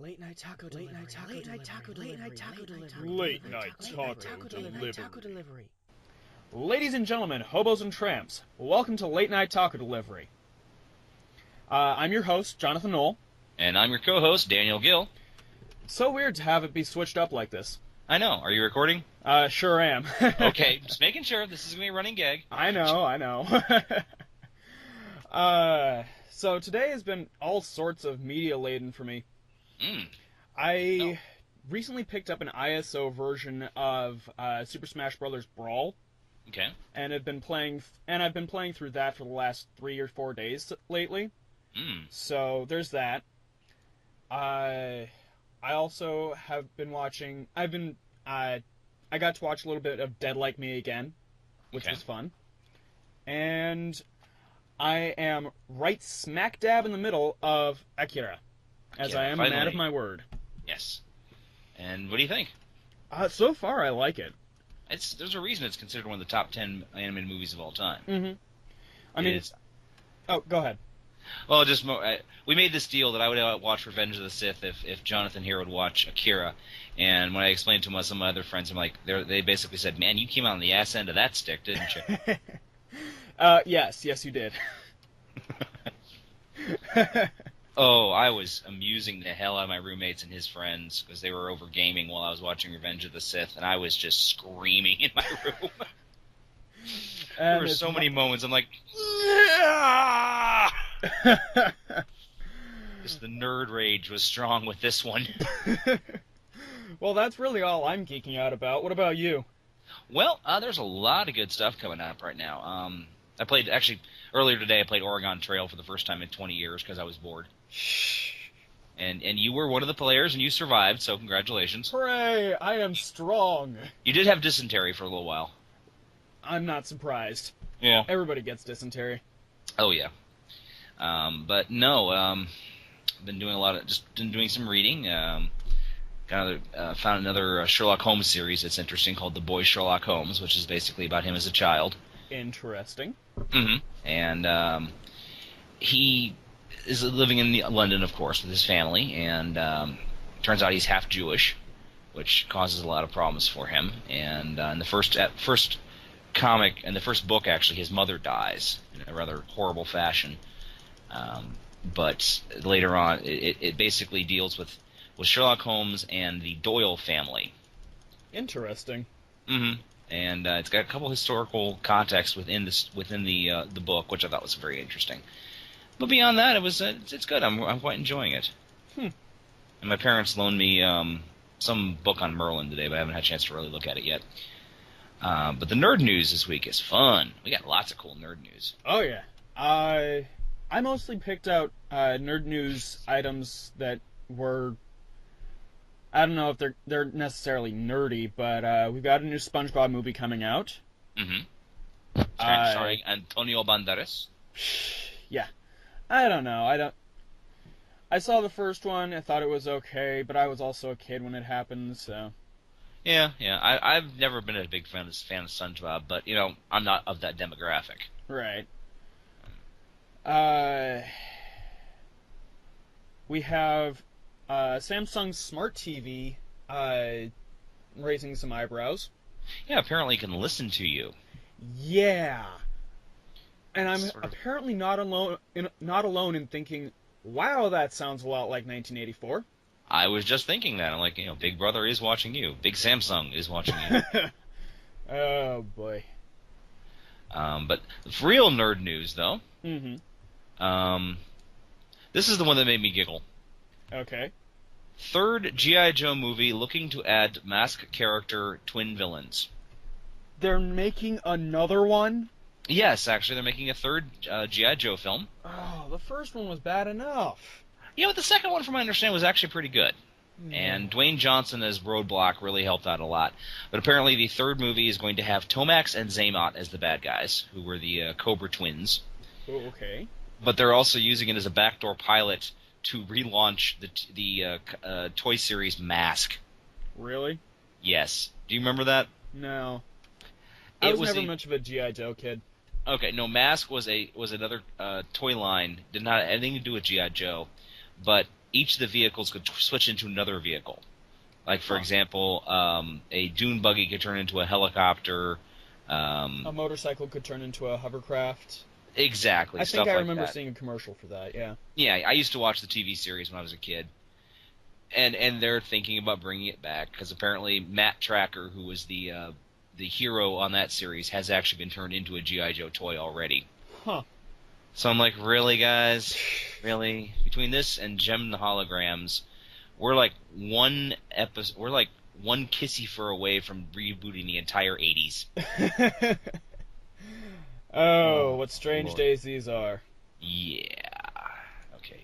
Late night taco delivery. Late night taco delivery. Late night taco delivery. Ladies and gentlemen, hobos and tramps, welcome to Late Night Taco Delivery. I'm your host, Jonathan Knoll. And I'm your co-host, Daniel Gill. So weird to have it be switched up like this. I know. Are you recording? Sure am. Okay, just making sure. This is going to be a running gag. I know. So today has been all sorts of media-laden for me. I recently picked up an ISO version of Super Smash Bros. Brawl. Okay. And I've been playing through that for the last 3 or 4 days lately. So there's that. I also have been watching. I got to watch a little bit of Dead Like Me again, which was fun. And I am right smack dab in the middle of Akira, as I am a man of my word. Yes. And what do you think? So far, I like it. There's a reason it's considered one of the top 10 animated movies of all time. Mm-hmm. I mean, oh, go ahead. Well, we made this deal that I would watch Revenge of the Sith if Jonathan here would watch Akira. And when I explained to some of my other friends, I'm like, they basically said, "Man, you came out on the ass end of that stick, didn't you?" Yes, you did. Oh, I was amusing the hell out of my roommates and his friends because they were over gaming while I was watching Revenge of the Sith, and I was just screaming in my room. There were so many moments I'm like, just the nerd rage was strong with this one. Well, that's really all I'm geeking out about. What about you? Well, there's a lot of good stuff coming up right now. I played, actually, earlier today I played Oregon Trail for the first time in 20 years because I was bored. And you were one of the players, and you survived, so congratulations. Hooray! I am strong. You did have dysentery for a little while. I'm not surprised. Yeah. Everybody gets dysentery. Oh, yeah. But no, been doing some reading. Found another Sherlock Holmes series that's interesting called The Boy Sherlock Holmes, which is basically about him as a child. Interesting. Mm-hmm. And he is living in London, of course, with his family, and turns out he's half Jewish, which causes a lot of problems for him. And in the first comic, and the first book, actually, his mother dies in a rather horrible fashion. But later on, it basically deals with Sherlock Holmes and the Doyle family. Interesting. Mm-hmm. And it's got a couple historical context within the book, which I thought was very interesting. But beyond that, it's good. I'm quite enjoying it. And my parents loaned me some book on Merlin today, but I haven't had a chance to really look at it yet. But the nerd news this week is fun. We got lots of cool nerd news. Oh yeah. I mostly picked out nerd news items that were, I don't know if they're necessarily nerdy, but we've got a new SpongeBob movie coming out. Mm-hmm. Starring Antonio Banderas. Yeah. I don't know. I saw the first one. I thought it was okay, but I was also a kid when it happened, so. Yeah. I've never been a big fan of SpongeBob, but I'm not of that demographic. Right. We have Samsung's Smart TV raising some eyebrows. Yeah, apparently it can listen to you. Yeah. And I'm apparently not alone in thinking, wow, that sounds a lot like 1984. I was just thinking that. I'm like, Big Brother is watching you. Big Samsung is watching you. Oh, boy. But real nerd news, though. Mm-hmm. This is the one that made me giggle. Okay. Third G.I. Joe movie looking to add masked character twin villains. They're making another one? Yes, actually, they're making a third G.I. Joe film. Oh, the first one was bad enough. But the second one, from my understanding, was actually pretty good. And Dwayne Johnson as Roadblock really helped out a lot. But apparently the third movie is going to have Tomax and Xamot as the bad guys, who were the Cobra twins. Oh, okay. But they're also using it as a backdoor pilot to relaunch the toy series Mask. Really? Yes. Do you remember that? No. I was never much of a G.I. Joe kid. Okay, no, Mask was another toy line. Did not have anything to do with G.I. Joe, but each of the vehicles could switch into another vehicle. Like, for example, a dune buggy could turn into a helicopter. A motorcycle could turn into a hovercraft. Exactly. I think I remember that. seeing a commercial for that, yeah. Yeah, I used to watch the TV series when I was a kid. And they're thinking about bringing it back, because apparently Matt Tracker, who was the hero on that series, has actually been turned into a G.I. Joe toy already. Huh. So I'm like, really, guys? Really? Between this and Gem and the Holograms, we're like one kissy fur away from rebooting the entire 80s. What strange Lord. days these are. Yeah. Okay.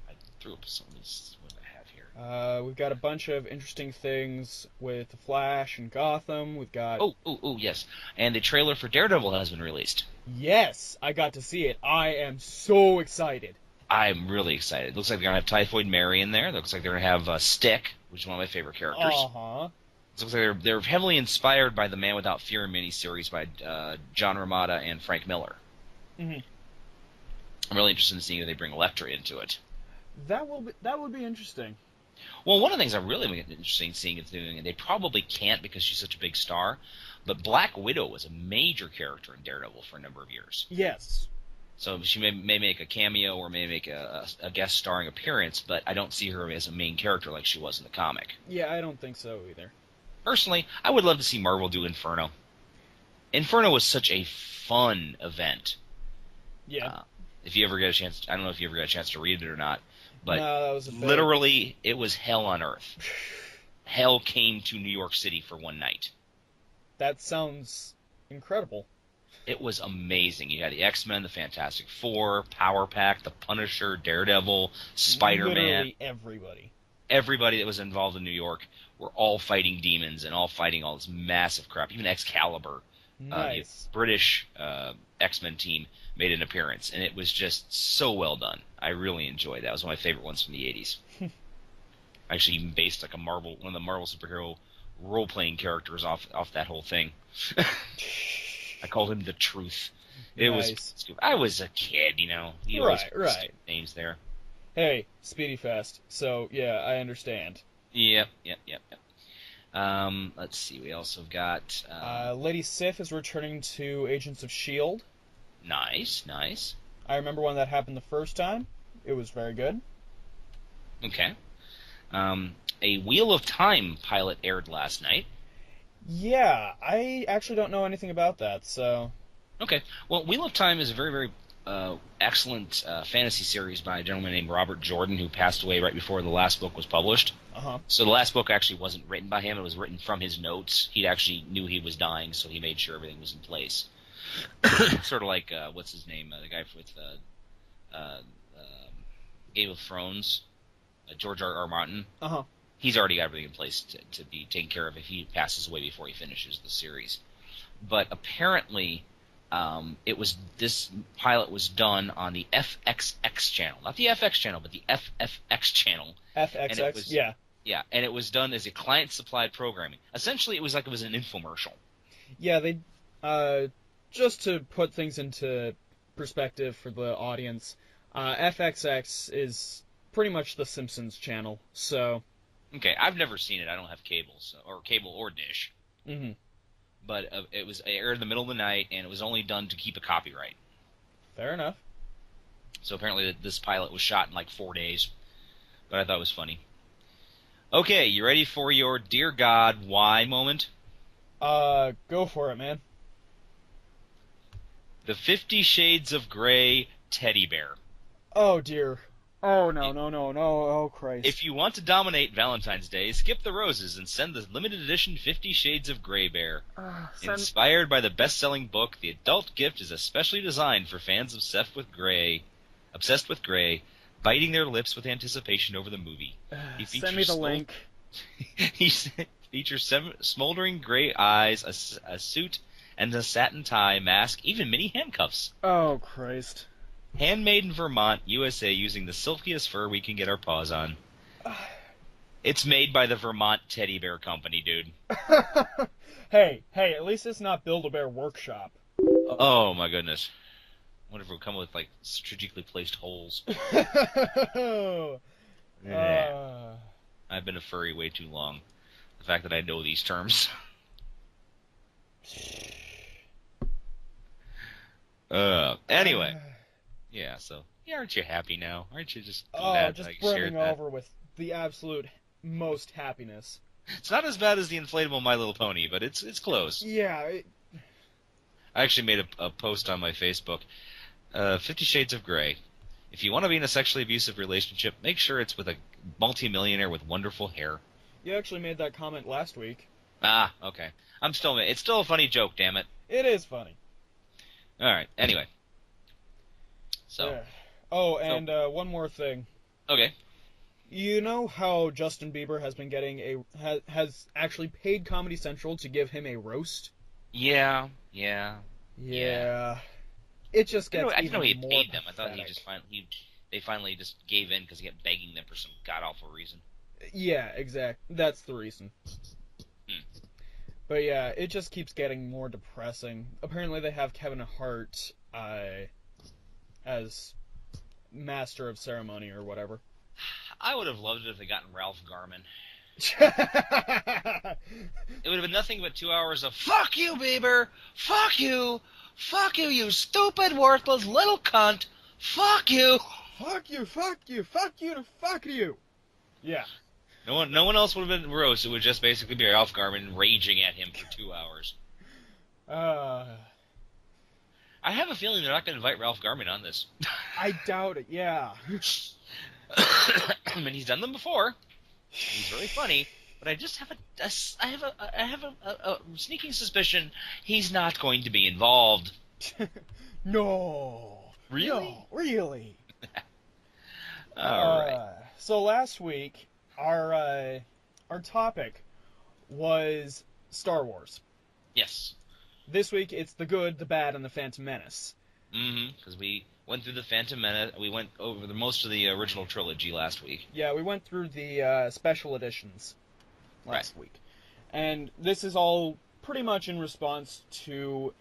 I threw up some of these. What do I have here? We've got a bunch of interesting things with The Flash and Gotham. We've got... Oh, yes. And the trailer for Daredevil has been released. Yes! I got to see it. I am so excited. I'm really excited. It looks like they're going to have Typhoid Mary in there. It looks like they're going to have Stick, which is one of my favorite characters. Uh-huh. It looks like they're heavily inspired by the Man Without Fear miniseries by John Romita and Frank Miller. Mm-hmm. I'm really interested in seeing if they bring Elektra into it. That would be interesting. Well, one of the things I'm really interested in seeing is doing, and they probably can't because she's such a big star, but Black Widow was a major character in Daredevil for a number of years. Yes. So she may make a cameo or may make a guest starring appearance, but I don't see her as a main character like she was in the comic. Yeah, I don't think so either. Personally, I would love to see Marvel do Inferno. Inferno was such a fun event. Yeah. If you ever get a chance, I don't know if you ever got a chance to read it or not, but no, that was literally, it was hell on earth. Hell came to New York City for one night. That sounds incredible. It was amazing. You had the X-Men, the Fantastic Four, Power Pack, the Punisher, Daredevil, Spider-Man. Literally everybody. Everybody that was involved in New York were all fighting demons and all fighting all this massive crap. Even Excalibur, nice. The British X-Men team, made an appearance, and it was just so well done. I really enjoyed that. It was one of my favorite ones from the 80s. I actually even based like one of the Marvel superhero role-playing characters off that whole thing. I called him the Truth. It was stupid. I was a kid, you know. Right. Names there. Hey, Speedy Fest. So yeah, I understand. Yep. Let's see. We also got Lady Sif is returning to Agents of S.H.I.E.L.D. Nice. I remember when that happened the first time. It was very good. Okay. A Wheel of Time pilot aired last night. Yeah, I actually don't know anything about that, so... Okay. Well, Wheel of Time is a very, very excellent fantasy series by a gentleman named Robert Jordan, who passed away right before the last book was published. Uh-huh. So the last book actually wasn't written by him. It was written from his notes. He actually knew he was dying, so he made sure everything was in place. Sort of like, what's his name? The guy with Game of Thrones, George R.R. Martin. Uh-huh. He's already got everything in place to be taken care of if he passes away before he finishes the series. But apparently, this pilot was done on the FXX channel, not the FX channel, but the FFX channel. FXX, yeah. Yeah, and it was done as a client-supplied programming. Essentially, it was like it was an infomercial. Yeah, they just to put things into perspective for the audience, FXX is pretty much the Simpsons channel, so... Okay, I've never seen it. I don't have cable or dish. Mm-hmm. But it was aired in the middle of the night, and it was only done to keep a copyright. Fair enough. So apparently this pilot was shot in like 4 days. But I thought it was funny. Okay, you ready for your Dear God, Why moment? Go for it, man. The 50 Shades of Grey teddy bear. Oh, dear. Oh, no. Oh, Christ. If you want to dominate Valentine's Day, skip the roses and send the limited edition 50 Shades of Grey bear. Inspired by the best-selling book, the adult gift is especially designed for fans obsessed with Grey, biting their lips with anticipation over the movie. Send me the link. He features 7 smoldering gray eyes, a suit, and a satin tie, mask, even mini handcuffs. Oh, Christ. Handmade in Vermont, USA, using the silkiest fur we can get our paws on. It's made by the Vermont Teddy Bear Company, dude. Hey, at least it's not Build-A-Bear Workshop. Oh, my goodness. I wonder if it would come with, like, strategically placed holes. I've been a furry way too long. The fact that I know these terms. Anyway. Yeah, so, aren't you happy now? Aren't you just glad just I brimming shared that? over with the absolute most happiness. It's not as bad as the inflatable My Little Pony, but it's close. Yeah. I actually made a post on my Facebook. 50 Shades of Grey. If you want to be in a sexually abusive relationship, make sure it's with a multimillionaire with wonderful hair. You actually made that comment last week. Ah, okay. It's still a funny joke, damn it. It is funny. Alright, anyway. So. And one more thing. Okay. You know how Justin Bieber has been getting has actually paid Comedy Central to give him a roast? Yeah. It just gets I didn't know he had more paid them. pathetic. I thought they finally just gave in because he kept begging them for some god-awful reason. Yeah, exactly. That's the reason. But yeah, it just keeps getting more depressing. Apparently they have Kevin Hart as master of ceremony or whatever. I would have loved it if they gotten Ralph Garman. It would have been nothing but 2 hours of "Fuck you, Bieber! Fuck you! Fuck you, you stupid, worthless little cunt! Fuck you! Fuck you! Fuck you! Fuck you! To fuck you!" Yeah. No one else would have been roast. It would just basically be Ralph Garman raging at him for 2 hours. I have a feeling they're not going to invite Ralph Garman on this. I doubt it. Yeah. I mean, he's done them before. He's very funny, but I just have a sneaking suspicion he's not going to be involved. No. Really? No, really. All right. So last week, our topic was Star Wars. Yes. This week, it's the good, the bad, and the Phantom Menace. Because we went through the Phantom Menace. We went over most of the original trilogy last week. Yeah, we went through the special editions last week. And this is all pretty much in response to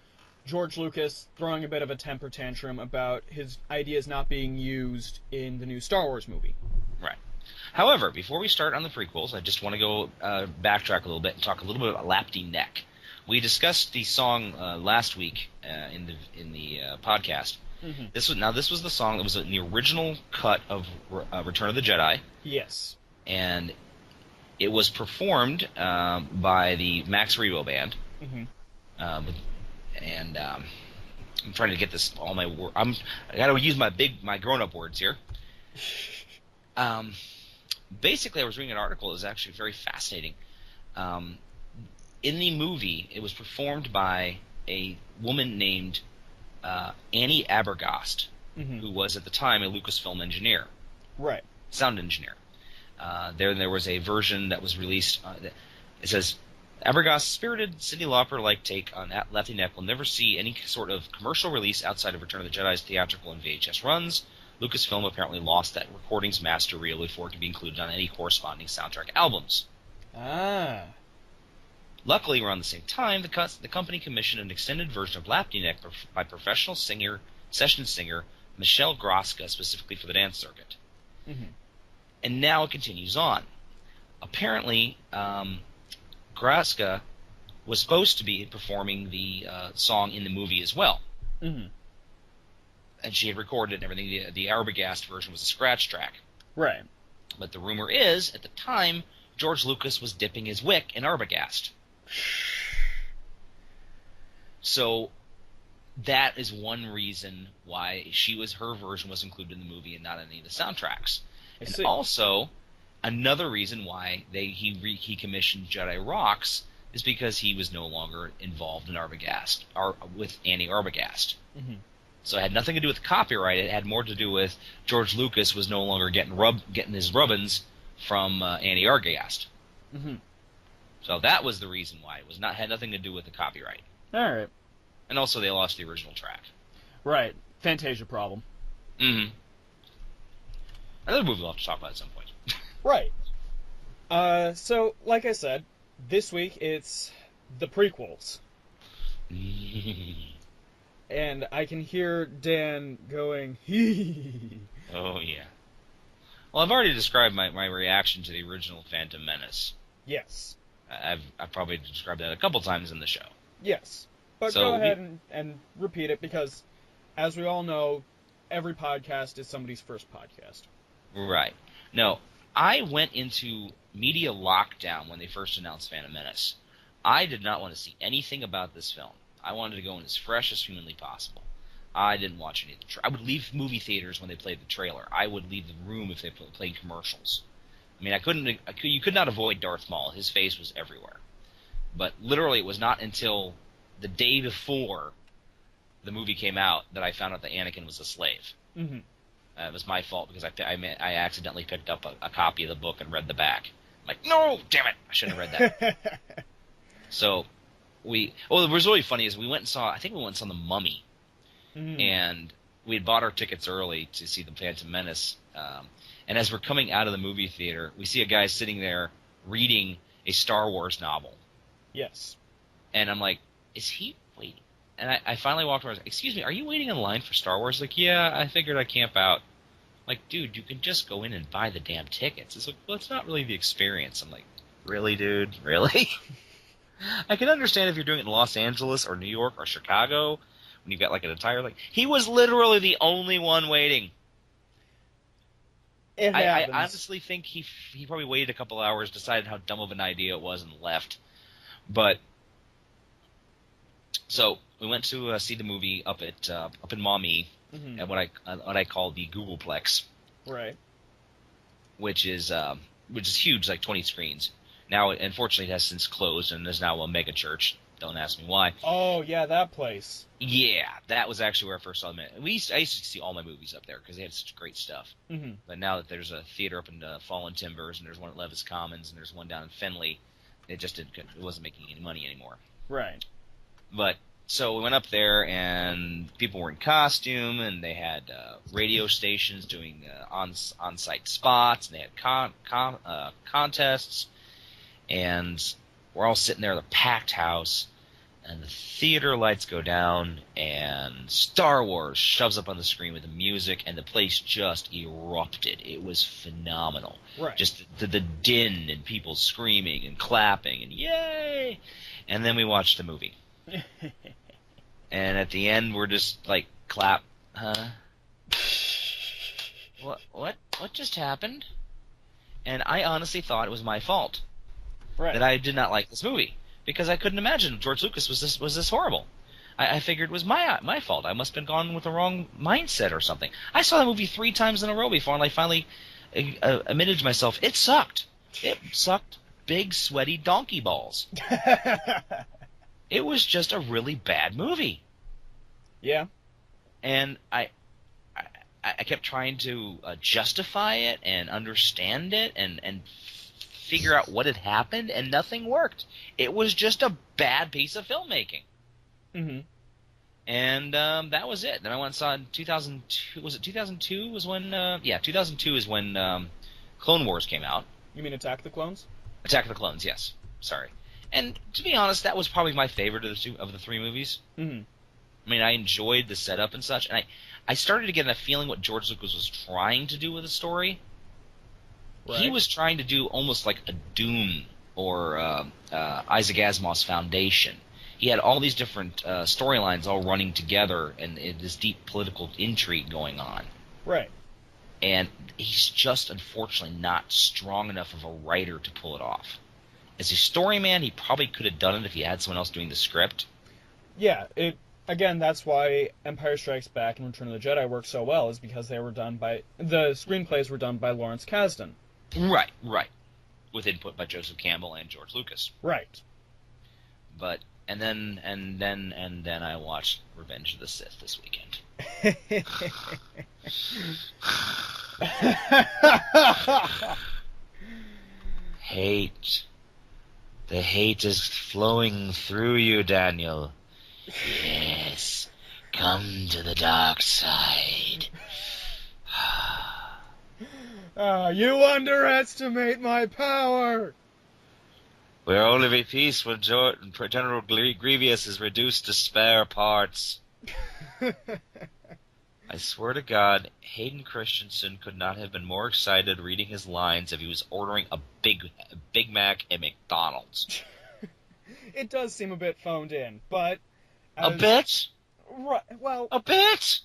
George Lucas throwing a bit of a temper tantrum about his ideas not being used in the new Star Wars movie. Right. However, before we start on the prequels, I just want to go backtrack a little bit and talk a little bit about Lapti Nek. We discussed the song last week in the podcast. Mm-hmm. This was the song that was in the original cut of Return of the Jedi. Yes. And it was performed by the Max Rebo Band. Mm-hmm. I'm trying to get this all my words. I got to use my grown-up words here. Basically, I was reading an article that was actually very fascinating. In the movie, it was performed by a woman named Annie Abergast, mm-hmm. who was at the time a Lucasfilm engineer. Right. Sound engineer. There was a version that was released. It says, Abergast's spirited Cyndi Lauper-like take on Lapti Nek will never see any sort of commercial release outside of Return of the Jedi's theatrical and VHS runs. Lucasfilm apparently lost that recording's master reel before it could be included on any corresponding soundtrack albums. Ah. Luckily, around the same time, the company commissioned an extended version of Lapti Nek by professional session singer Michelle Groska, specifically for the dance circuit. Mm-hmm. And now it continues on. Apparently, Groska was supposed to be performing the song in the movie as well. Mm-hmm. And she had recorded it and everything. The Arbogast version was a scratch track. Right. But the rumor is, at the time, George Lucas was dipping his wick in Arbogast. So that is one reason why her version was included in the movie and not any of the soundtracks. And also, another reason why he commissioned Jedi Rocks is because he was no longer involved in Arbogast, or with Annie Arbogast. Mm-hmm. So it had nothing to do with copyright. It had more to do with George Lucas was no longer getting his rubbins from Annie Arbogast. Mm-hmm. So that was the reason why. It had nothing to do with the copyright. All right. And also they lost the original track. Right. Fantasia problem. Mm-hmm. Another movie we'll have to talk about at some point. Right. So, like I said, this week it's the prequels. And I can hear Dan going, hee. Oh, yeah. Well, I've already described my reaction to the original Phantom Menace. Yes. I've probably described that a couple times in the show. Yes. But So go ahead and repeat it, because, as we all know, every podcast is somebody's first podcast. Right. No, I went into media lockdown when they first announced Phantom Menace. I did not want to see anything about this film. I wanted to go in as fresh as humanly possible. I didn't watch any of the I would leave movie theaters when they played the trailer. I would leave the room if they played commercials. I mean, you could not avoid Darth Maul. His face was everywhere. But literally, it was not until the day before the movie came out that I found out that Anakin was a slave. Mm-hmm. It was my fault because I accidentally picked up a copy of the book and read the back. I'm like, no, damn it, I shouldn't have read that. So what was really funny is we went and saw The Mummy, Mm-hmm. and we had bought our tickets early to see the Phantom Menace. And as we're coming out of the movie theater, we see a guy sitting there reading a Star Wars novel. Yes. And I'm like, is he waiting? And I finally walked over and was like, excuse me, are you waiting in line for Star Wars? Like, yeah, I figured I'd camp out. Like, dude, you can just go in and buy the damn tickets. It's like, well, it's not really the experience. I'm like, really, dude? Really? I can understand if you're doing it in Los Angeles or New York or Chicago when you've got like an entire he was literally the only one waiting. I honestly think he probably waited a couple hours, decided how dumb of an idea it was, and left. But so we went to see the movie up in Maumee, Mm-hmm. at what I call the Googleplex, Right. which is huge, like 20 screens. Now, unfortunately, it has since closed and is now a mega church. Don't ask me why. Oh, yeah, that place. Yeah, that was actually where I first saw them. I used to see all my movies up there because they had such great stuff. Mm-hmm. But now that there's a theater up in Fallen Timbers, and there's one at Levis Commons, and there's one down in Fenley, it wasn't making any money anymore. Right. But so we went up there, and people were in costume, and they had radio stations doing on-site spots, and they had contests, and we're all sitting there at a packed house, and the theater lights go down, and Star Wars shoves up on the screen with the music, and the place just erupted. It was phenomenal. Right. Just the din and people screaming and clapping and yay! And then we watched the movie. And at the end, we're just like, clap, huh? What just happened? And I honestly thought it was my fault. Right. That I did not like this movie. Because I couldn't imagine George Lucas was this horrible. I figured it was my fault. I must have been gone with the wrong mindset or something. I saw the movie 3 times in a row before, and I finally admitted to myself, it sucked. It sucked big, sweaty donkey balls. It was just a really bad movie. Yeah. And I kept trying to justify it and understand it and figure out what had happened, and nothing worked. It was just a bad piece of filmmaking. Mm-hmm. And that was it. Then I went and saw in 2002. Was it 2002? Was when? 2002 is when Clone Wars came out. You mean Attack of the Clones? Attack of the Clones, yes. Sorry. And to be honest, that was probably my favorite of the 3 movies. Mm-hmm. I mean, I enjoyed the setup and such, and I started to get a feeling what George Lucas was trying to do with the story. Right. He was trying to do almost like a Dune or Isaac Asimov's Foundation. He had all these different storylines all running together and this deep political intrigue going on. Right. And he's just, unfortunately, not strong enough of a writer to pull it off. As a story man, he probably could have done it if he had someone else doing the script. Yeah, again, that's why Empire Strikes Back and Return of the Jedi worked so well, is because the screenplays were done by Lawrence Kasdan. Right. With input by Joseph Campbell and George Lucas. Right. But and then I watched Revenge of the Sith this weekend. Hate. The hate is flowing through you, Daniel. Yes. Come to the dark side. You underestimate my power! We'll only be peace when General Grievous is reduced to spare parts. I swear to God, Hayden Christensen could not have been more excited reading his lines if he was ordering a Big Mac at McDonald's. It does seem a bit phoned in, but... A bit? Right, well... A bit?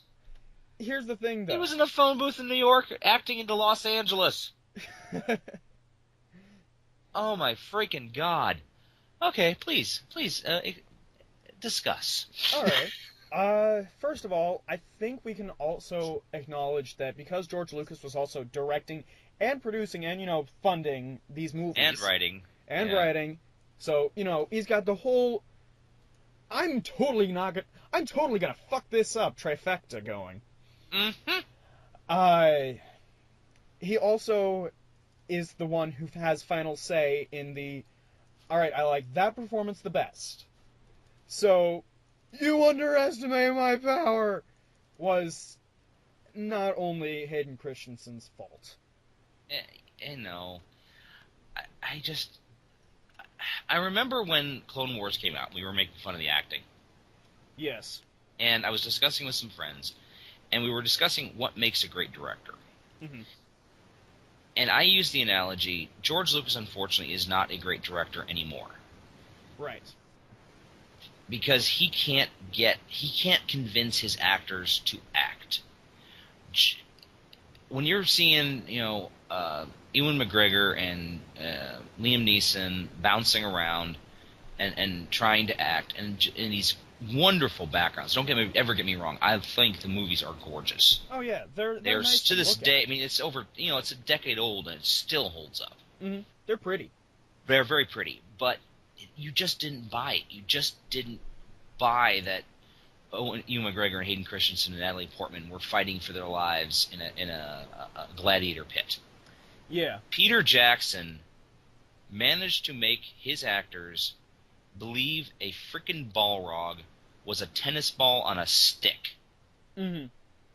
Here's the thing, though. He was in a phone booth in New York acting into Los Angeles. Oh my freaking God. Okay, please, discuss. Alright. First of all, I think we can also acknowledge that because George Lucas was also directing and producing and, funding these movies. And writing. Writing. So, he's got the whole... I'm totally gonna fuck this up trifecta going. Mm-hmm. He also is the one who has final say in the, alright, I like that performance the best. So, you underestimate my power, was not only Hayden Christensen's fault. I remember when Clone Wars came out, we were making fun of the acting. Yes. And I was discussing with some friends, and we were discussing what makes a great director. Mm-hmm. And I used the analogy, George Lucas, unfortunately, is not a great director anymore. Right. Because he can't convince his actors to act. When you're seeing, Ewan McGregor and Liam Neeson bouncing around and trying to act, and in these wonderful backgrounds. Don't ever get me wrong. I think the movies are gorgeous. Oh yeah, they're nice to this look day. at. I mean, it's over. It's a decade old and it still holds up. Mm-hmm. They're pretty. They're very pretty, but you just didn't buy it. You just didn't buy that. Ewan McGregor and Hayden Christensen and Natalie Portman were fighting for their lives in a gladiator pit. Yeah. Peter Jackson managed to make his actors believe a freaking Balrog was a tennis ball on a stick. Mm-hmm.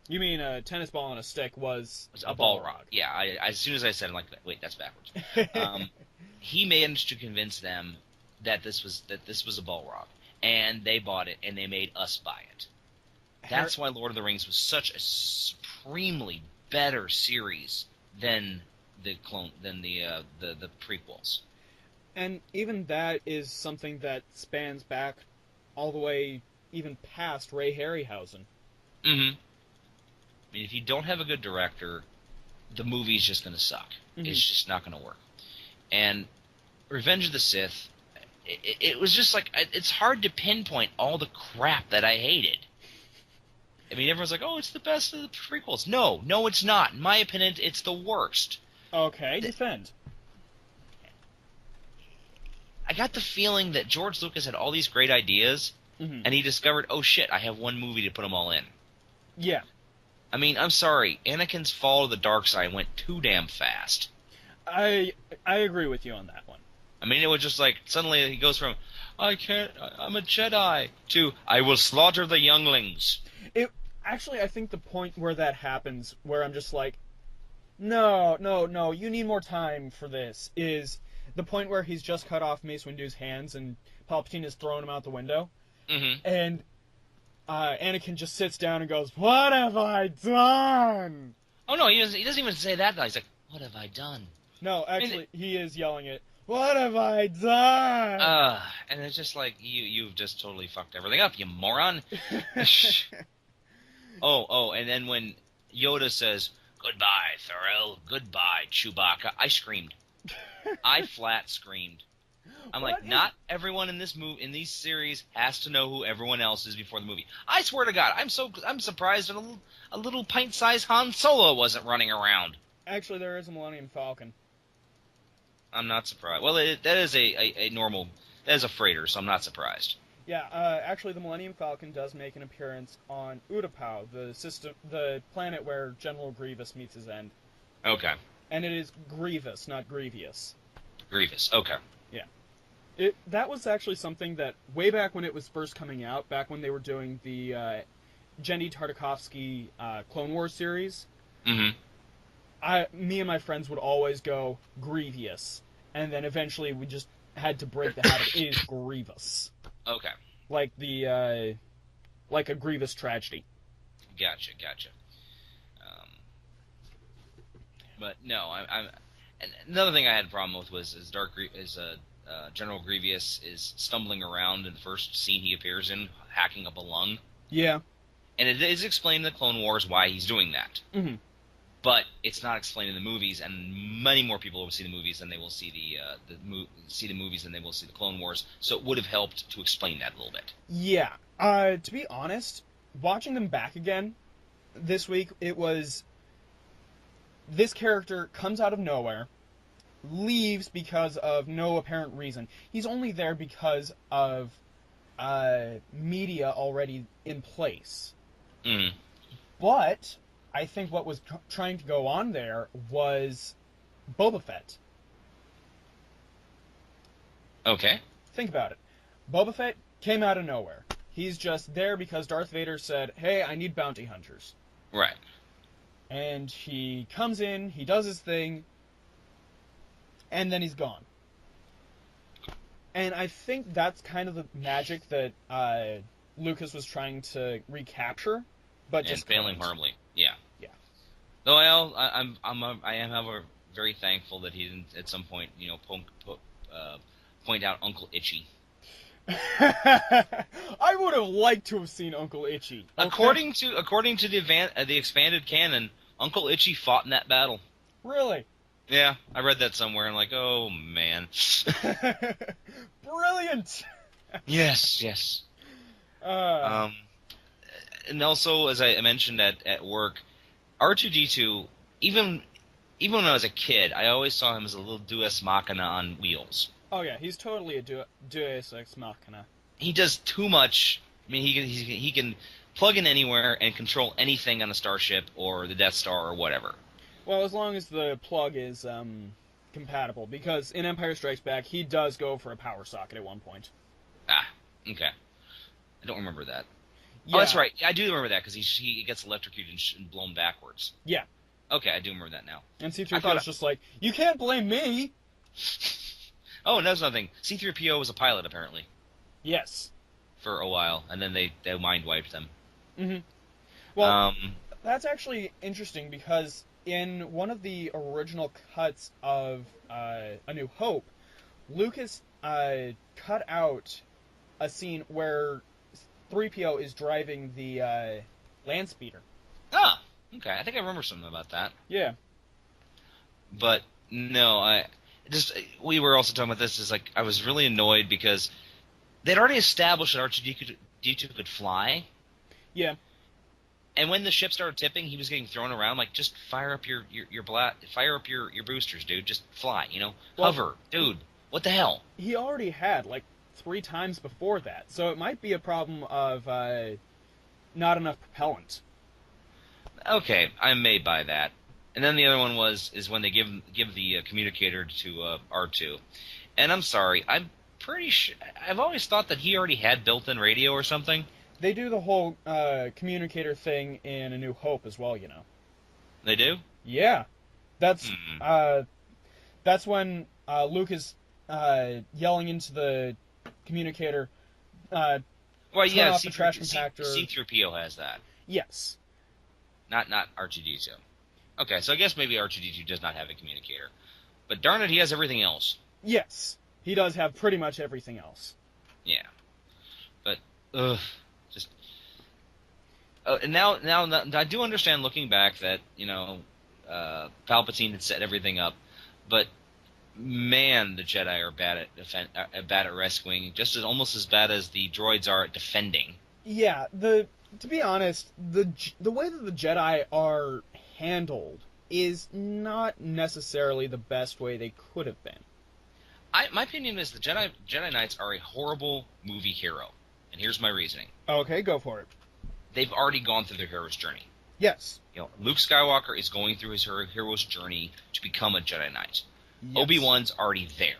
You mean a tennis ball on a stick was a Balrog? Yeah. As soon as I said it, I'm like, wait, that's backwards. He managed to convince them that this was a Balrog, and they bought it, and they made us buy it. That's why Lord of the Rings was such a supremely better series than the prequels. And even that is something that spans back all the way even past Ray Harryhausen. Mm-hmm. I mean, if you don't have a good director, the movie's just going to suck. Mm-hmm. It's just not going to work. And Revenge of the Sith, it was just like, it's hard to pinpoint all the crap that I hated. I mean, everyone's like, oh, it's the best of the prequels. No, it's not. In my opinion, it's the worst. Okay, defend. I got the feeling that George Lucas had all these great ideas, and he discovered, oh shit, I have one movie to put them all in. Yeah. I mean, I'm sorry, Anakin's fall to the dark side went too damn fast. I agree with you on that one. I mean, it was just like, suddenly he goes from, I'm a Jedi, to, I will slaughter the younglings. Actually, I think the point where that happens, where I'm just like, no, you need more time for this, is the point where he's just cut off Mace Windu's hands and Palpatine is throwing him out the window. Mm-hmm. And Anakin just sits down and goes, what have I done? Oh, no, he doesn't even say that, though. He's like, what have I done? No, actually, he is yelling it, what have I done? And it's just like, you've just totally fucked everything up, you moron. And then when Yoda says, goodbye, Thorell, goodbye, Chewbacca, I screamed. I flat screamed. I'm like, not everyone in these series has to know who everyone else is before the movie. I swear to God, I'm surprised that a little pint-sized Han Solo wasn't running around. Actually, there is a Millennium Falcon. I'm not surprised. Well, that is that is a freighter, so I'm not surprised. Yeah, actually, the Millennium Falcon does make an appearance on Utapau, the planet where General Grievous meets his end. Okay. And it is Grievous, not Grievous. Grievous, okay. Yeah. That was actually something that, way back when it was first coming out, back when they were doing the Genndy Tartakovsky Clone Wars series, me and my friends would always go Grievous, and then eventually we just had to break the habit. It is Grievous. Okay. Like a Grievous tragedy. Gotcha. But no, I'm and another thing I had a problem with was General Grievous is stumbling around in the first scene he appears in, hacking up a lung. Yeah. And it is explained in the Clone Wars why he's doing that. Mm-hmm. But it's not explained in the movies, and many more people will see the movies than they will see the movies than they will see the Clone Wars. So it would have helped to explain that a little bit. Yeah. To be honest, watching them back again this week, it was this character comes out of nowhere, leaves because of no apparent reason. He's only there because of media already in place. Mm. But I think what was trying to go on there was Boba Fett. Okay. Think about it. Boba Fett came out of nowhere. He's just there because Darth Vader said, hey, I need bounty hunters. Right. And he comes in, he does his thing, and then he's gone. And I think that's kind of the magic that Lucas was trying to recapture, but just failing horribly. Yeah. Yeah. Though I am however very thankful that he didn't at some point point out Uncle Itchy. I would have liked to have seen Uncle Itchy. Okay? According to the expanded canon, Uncle Itchy fought in that battle. Really? Yeah, I read that somewhere. And I'm like, oh man. Brilliant. Yes. And also, as I mentioned at work, R2-D2, even when I was a kid, I always saw him as a little Deus Machina on wheels. Oh yeah, he's totally a Deus Ex Machina. He does too much. I mean, he can plug in anywhere and control anything on a starship or the Death Star or whatever. Well, as long as the plug is compatible, because in Empire Strikes Back, he does go for a power socket at one point. Ah, okay. I don't remember that. Yeah. Oh, that's right. I do remember that because he gets electrocuted and blown backwards. Yeah. Okay, I do remember that now. And C-3PO is just like, you can't blame me! Oh, and that's nothing. C-3PO was a pilot, apparently. Yes. For a while, and then they mind-wiped them. Mm-hmm. Well, that's actually interesting, because in one of the original cuts of A New Hope, Lucas cut out a scene where 3PO is driving the land speeder. Ah, okay. I think I remember something about that. Yeah. But no, we were also talking about this. Is like I was really annoyed because they'd already established that R2-D2 could fly. Yeah. And when the ship started tipping, he was getting thrown around. Like, just fire up your boosters, dude. Just fly, hover, dude. What the hell? He already had like 3 times before that, so it might be a problem of not enough propellant. Okay, I may buy that. And then the other one is when they give the communicator to R2. And I'm sorry, I'm pretty sure I've always thought that he already had built-in radio or something. They do the whole communicator thing in A New Hope as well, They do? Yeah, that's when Luke is yelling into the communicator. Well, yeah, off the trash compactor. C-3PO has that. Yes. Not R2-D2. Okay, so I guess maybe R2-D2 does not have a communicator. But darn it, he has everything else. Yes, he does have pretty much everything else. Yeah. But, just... and now I do understand looking back that, Palpatine had set everything up, but man, the Jedi are bad at rescuing, almost as bad as the droids are at defending. Yeah, to be honest, the way that the Jedi are handled is not necessarily the best way they could have been. My opinion is the Jedi Knights are a horrible movie hero, and here's my reasoning. Okay, go for it. They've already gone through their hero's journey. Yes. Luke Skywalker is going through his hero's journey to become a Jedi Knight. Yes. Obi-Wan's already there.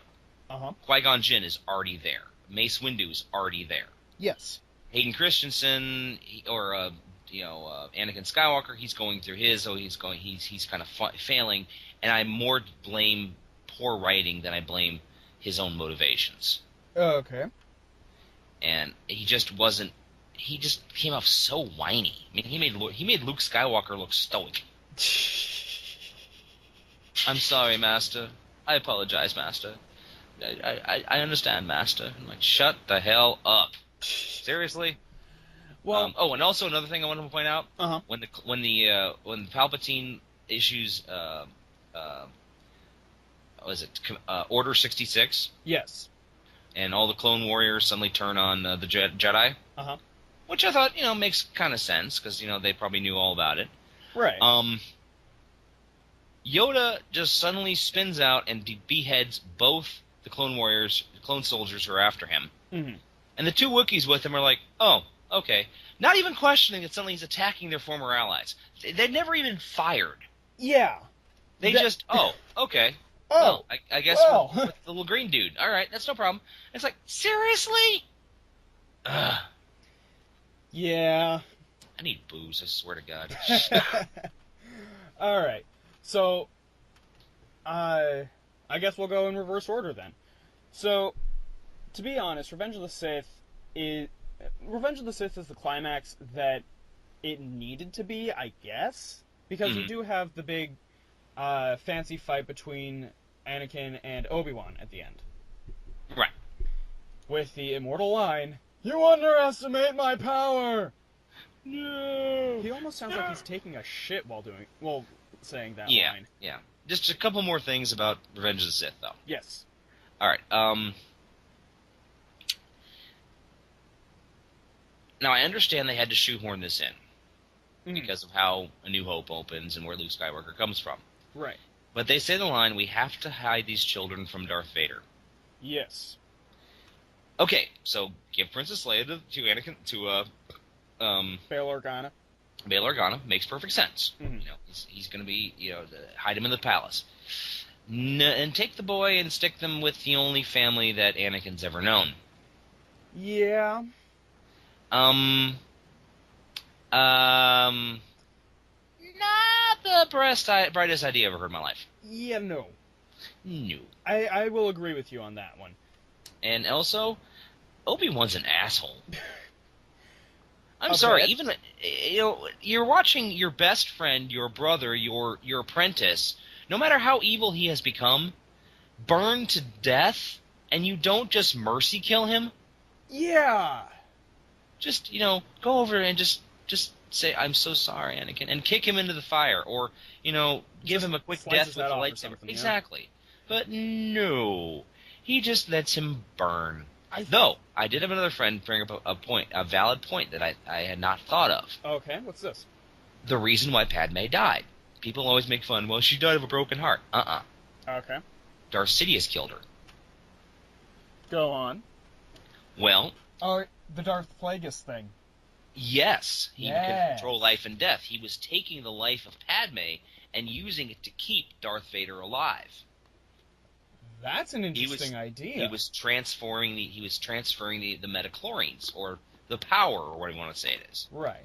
Uh-huh. Qui-Gon Jinn is already there. Mace Windu is already there. Yes. Hayden Christensen Anakin Skywalker, he's going through his, he's kind of failing, and I more blame poor writing than I blame his own motivations. Okay. And he just came off so whiny. I mean, he made Luke Skywalker look stoic. I'm sorry, Master. I apologize, Master. I understand, Master. I'm like, shut the hell up. Seriously? Well, and also another thing I wanted to point out: uh-huh. when Palpatine issues what is it? Order 66. Yes. And all the Clone Warriors suddenly turn on the Jedi. Uh-huh. Which I thought, makes kind of sense, because, they probably knew all about it. Right. Yoda just suddenly spins out and beheads both the Clone Warriors, clone soldiers who are after him. Mm-hmm. And the two Wookiees with him are like, oh, okay. Not even questioning that suddenly he's attacking their former allies. They never even fired. Yeah. They just, oh, okay. Oh, well, I guess we're with the little green dude. All right, that's no problem. It's like, seriously? Ugh. Yeah. I need booze, I swear to God. All right. So, I guess we'll go in reverse order then. So, to be honest, Revenge of the Sith is the climax that it needed to be, I guess, because you do have the big fancy fight between Anakin and Obi-Wan at the end. Right. With the immortal line, "You underestimate my power!" No! He almost sounds like he's taking a shit while saying that line. Yeah. Just a couple more things about Revenge of the Sith, though. Yes. Alright, now, I understand they had to shoehorn this in because of how A New Hope opens and where Luke Skywalker comes from. Right. But they say the line, we have to hide these children from Darth Vader. Yes. Okay, so give Princess Leia to Anakin, to, Bail Organa. Bail Organa. Makes perfect sense. Mm-hmm. He's going to be, hide him in the palace. And take the boy and stick them with the only family that Anakin's ever known. Yeah. Not the brightest idea I've ever heard in my life. Yeah, no. No. I will agree with you on that one. And also, Obi-Wan's an asshole. I'm sorry, even, you're watching your best friend, your brother, your apprentice, no matter how evil he has become, burn to death, and you don't just mercy kill him? Yeah. Just, go over and just say, I'm so sorry, Anakin, and kick him into the fire, or, give him a quick death with the lightsaber. Exactly. But no. He just lets him burn. Though, I did have another friend bring up a valid point that I had not thought of. Okay, what's this? The reason why Padme died. People always make fun, well, she died of a broken heart. Okay. Darth Sidious killed her. Go on. Well... Oh, the Darth Plagueis thing. Yes. He could control life and death. He was taking the life of Padme and using it to keep Darth Vader alive. That's an interesting idea. He was transferring the metachlorines, or the power, or what do you want to say it is. Right.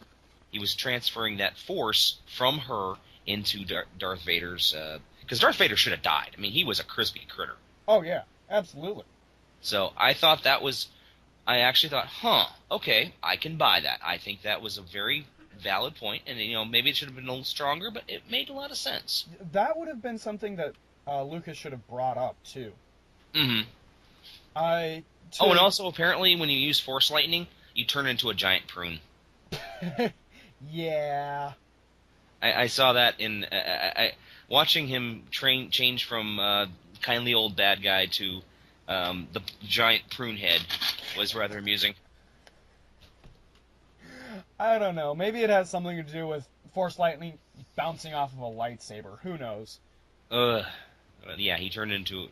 He was transferring that force from her into Darth Vader's... because Darth Vader should have died. I mean, he was a crispy critter. Oh, yeah. Absolutely. So I thought that was... I actually thought, okay, I can buy that. I think that was a very valid point, and, maybe it should have been a little stronger, but it made a lot of sense. That would have been something that Lucas should have brought up, too. Mm-hmm. And also, apparently, when you use Force Lightning, you turn into a giant prune. Yeah. I saw that in... watching him change from kindly old bad guy to the giant prune head was rather amusing. I don't know. Maybe it has something to do with Force Lightning bouncing off of a lightsaber. Who knows? Yeah, he turned into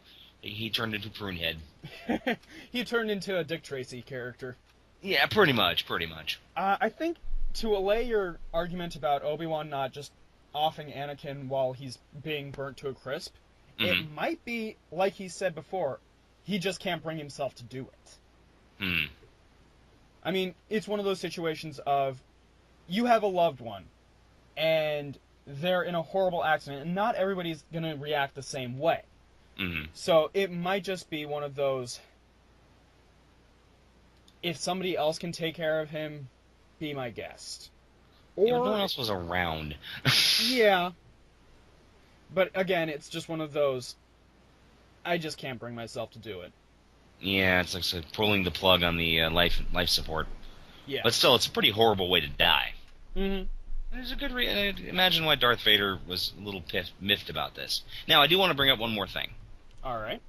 prune head. He turned into a Dick Tracy character. Yeah, pretty much. I think to allay your argument about Obi-Wan not just offing Anakin while he's being burnt to a crisp, it might be, like he said before, he just can't bring himself to do it. I mean, it's one of those situations of, you have a loved one, and they're in a horrible accident, and not everybody's going to react the same way. So it might just be one of those, if somebody else can take care of him, be my guest. Or no one else was around. Yeah. But again, it's just one of those, I just can't bring myself to do it. Yeah, it's like pulling the plug on the life support. Yeah. But still, it's a pretty horrible way to die. Mm-hmm. There's a good imagine why Darth Vader was a little miffed about this. Now, I do want to bring up one more thing. All right.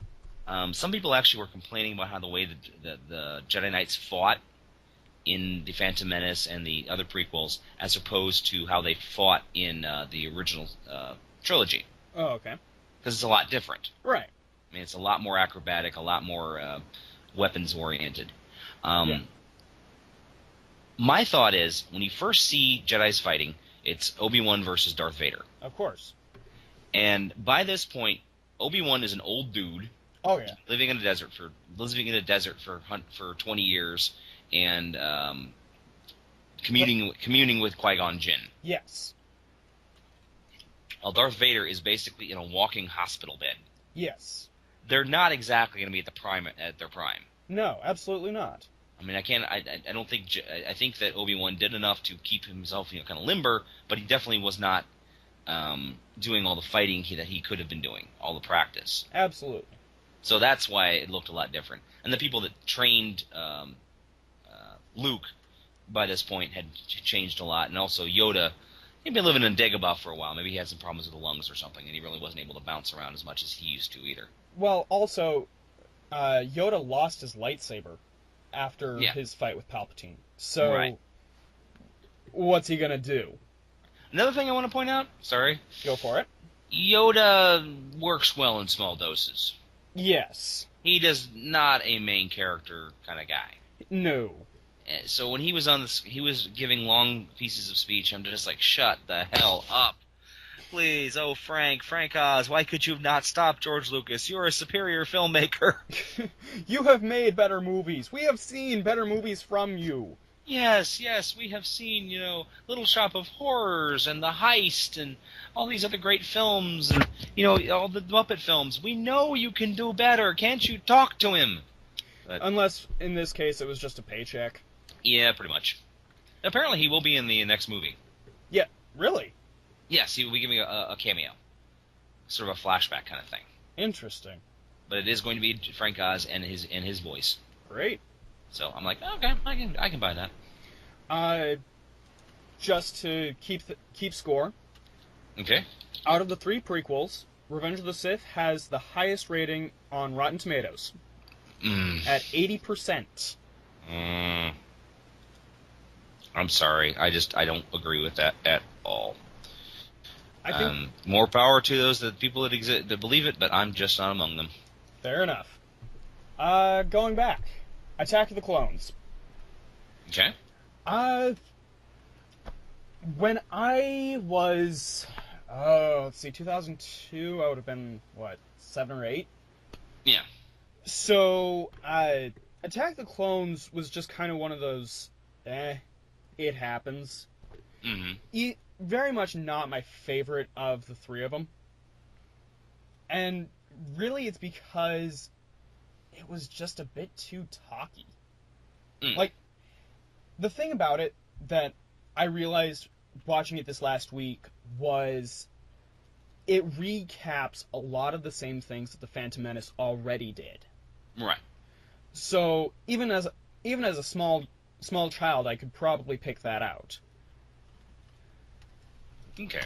Some people actually were complaining about how the way the Jedi Knights fought in the Phantom Menace and the other prequels, as opposed to how they fought in the original trilogy. Oh, okay. Because it's a lot different. Right. I mean, it's a lot more acrobatic, a lot more weapons-oriented. Yeah. My thought is, when you first see Jedis fighting, it's Obi-Wan versus Darth Vader. Of course. And by this point, Obi-Wan is an old dude. Oh yeah. Living in a desert for 20 years, and communing with Qui-Gon Jinn. Yes. While Darth Vader is basically in a walking hospital bed. Yes. They're not exactly going to be at their prime. No, absolutely not. I mean, I don't think. I think that Obi-Wan did enough to keep himself, kind of limber, but he definitely was not doing all the fighting that he could have been doing, all the practice. Absolutely. So that's why it looked a lot different. And the people that trained Luke by this point had changed a lot, and also Yoda. He'd been living in Dagobah for a while. Maybe he had some problems with the lungs or something, and he really wasn't able to bounce around as much as he used to either. Well, also, Yoda lost his lightsaber after his fight with Palpatine. So, right. What's he gonna do? Another thing I want to point out, sorry. Go for it. Yoda works well in small doses. Yes. He does not a main character kind of guy. No. So when he was he was giving long pieces of speech. I'm just like, shut the hell up, please. Oh, Frank Oz, why could you have not stopped George Lucas? You're a superior filmmaker. You have made better movies. We have seen better movies from you. Yes, we have seen, Little Shop of Horrors and The Heist and all these other great films and, all the Muppet films. We know you can do better. Can't you talk to him? But, unless, in this case, it was just a paycheck. Yeah, pretty much. Apparently he will be in the next movie. Yeah, really? Yes, he will be giving a cameo. Sort of a flashback kind of thing. Interesting. But it is going to be Frank Oz and his voice. Great. So I'm like, okay, I can buy that. Just to keep score. Okay. Out of the 3 prequels, Revenge of the Sith has the highest rating on Rotten Tomatoes. At 80%. I'm sorry. I don't agree with that at all. I think more power to those people that believe it, but I'm just not among them. Fair enough. Going back. Attack of the Clones. Okay. When I was, let's see, 2002, I would have been, 7 or 8? Yeah. So, Attack of the Clones was just kind of one of those, it happens. Mm-hmm. Very much not my favorite of the 3 of them. And really it's because it was just a bit too talky. Like, the thing about it that I realized watching it this last week was it recaps a lot of the same things that the Phantom Menace already did. Right. So even as a small child, I could probably pick that out. Okay.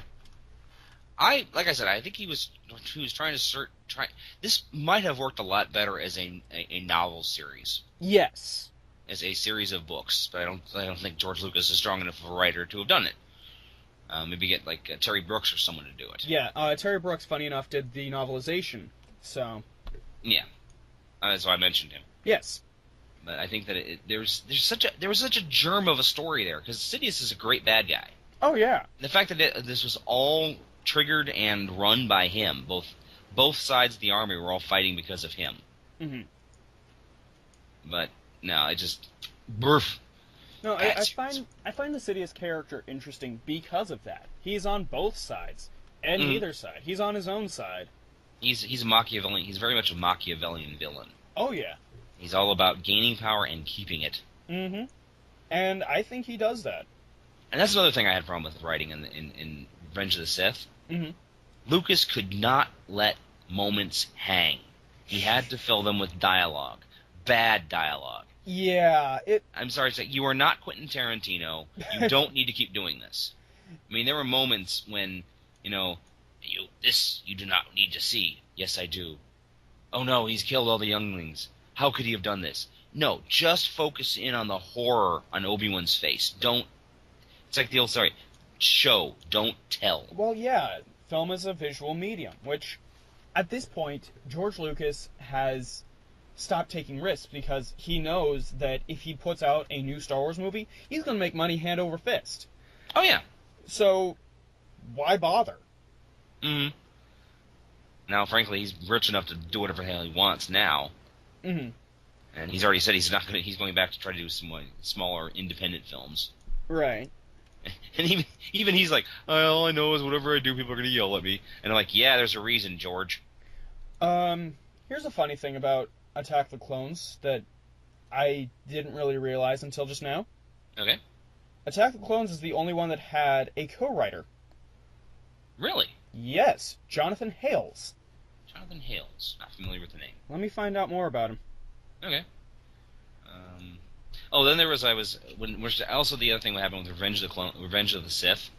Like I said, I think he was trying to try. This might have worked a lot better as a novel series. Yes. As a series of books, but I don't think George Lucas is strong enough of a writer to have done it. Maybe get like Terry Brooks or someone to do it. Yeah, Terry Brooks, funny enough, did the novelization. So. Yeah. That's why I mentioned him. Yes. But I think that there was such a germ of a story there, because Sidious is a great bad guy. Oh yeah. The fact that this was all triggered and run by him, both sides of the army were all fighting because of him. Mm-hmm. But no, I just burf. No, I find the Sidious character interesting because of that. He's on both sides, and neither side. He's on his own side. He's a Machiavellian. He's very much a Machiavellian villain. Oh yeah. He's all about gaining power and keeping it. Mm-hmm. And I think he does that. And that's another thing I had a problem with writing in Revenge of the Sith. Mm-hmm. Lucas could not let moments hang. He had to fill them with dialogue. Bad dialogue. Yeah, I'm sorry, you are not Quentin Tarantino. You don't need to keep doing this. I mean, there were moments when, you do not need to see. Yes, I do. Oh no, he's killed all the younglings. How could he have done this? No, just focus in on the horror on Obi-Wan's face. It's like the old story. Show, don't tell. Well, yeah, film is a visual medium, which, at this point, George Lucas has stopped taking risks because he knows that if he puts out a new Star Wars movie, he's going to make money hand over fist. Oh, yeah. So, why bother? Mm-hmm. Now, frankly, he's rich enough to do whatever the hell he wants now. Mm-hmm. And he's already said he's going back to try to do some smaller independent films. Right. And even he's like, all I know is whatever I do, people are going to yell at me. And I'm like, yeah, there's a reason, George. Here's a funny thing about Attack of the Clones that I didn't really realize until just now. Okay. Attack of the Clones is the only one that had a co-writer. Really? Yes, Jonathan Hales. Jonathan Hales. Not familiar with the name. Let me find out more about him. Okay. Then there was also the other thing that happened with Revenge of the Sith.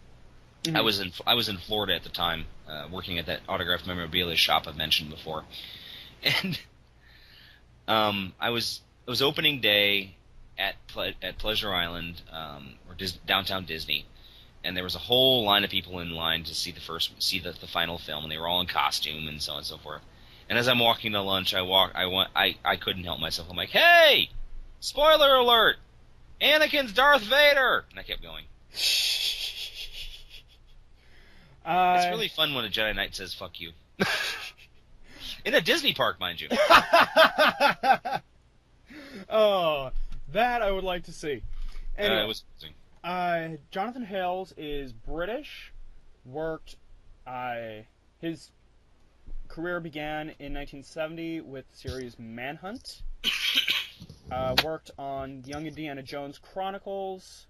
Mm-hmm. I was in Florida at the time, working at that autographed memorabilia shop I've mentioned before, and it was opening day at Pleasure Island or downtown Disney, and there was a whole line of people in line to see the final film, and they were all in costume and so on and so forth. And as I'm walking to lunch, I couldn't help myself. I'm like, hey, spoiler alert! Anakin's Darth Vader! And I kept going. It's really fun when a Jedi Knight says, fuck you. In a Disney park, mind you. Oh, that I would like to see. Anyway, it was amazing. Jonathan Hales is British, worked, his career began in 1970 with the series Manhunt. Worked on Young Indiana Jones Chronicles.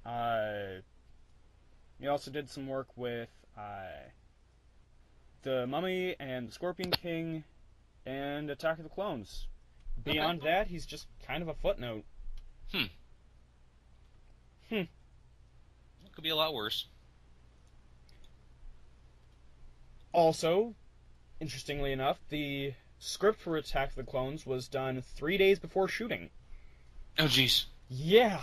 He also did some work with The Mummy and the Scorpion King and Attack of the Clones. Beyond that, he's just kind of a footnote. It could be a lot worse. Also, interestingly enough, the script for Attack of the Clones was done 3 days before shooting. Oh, jeez. Yeah.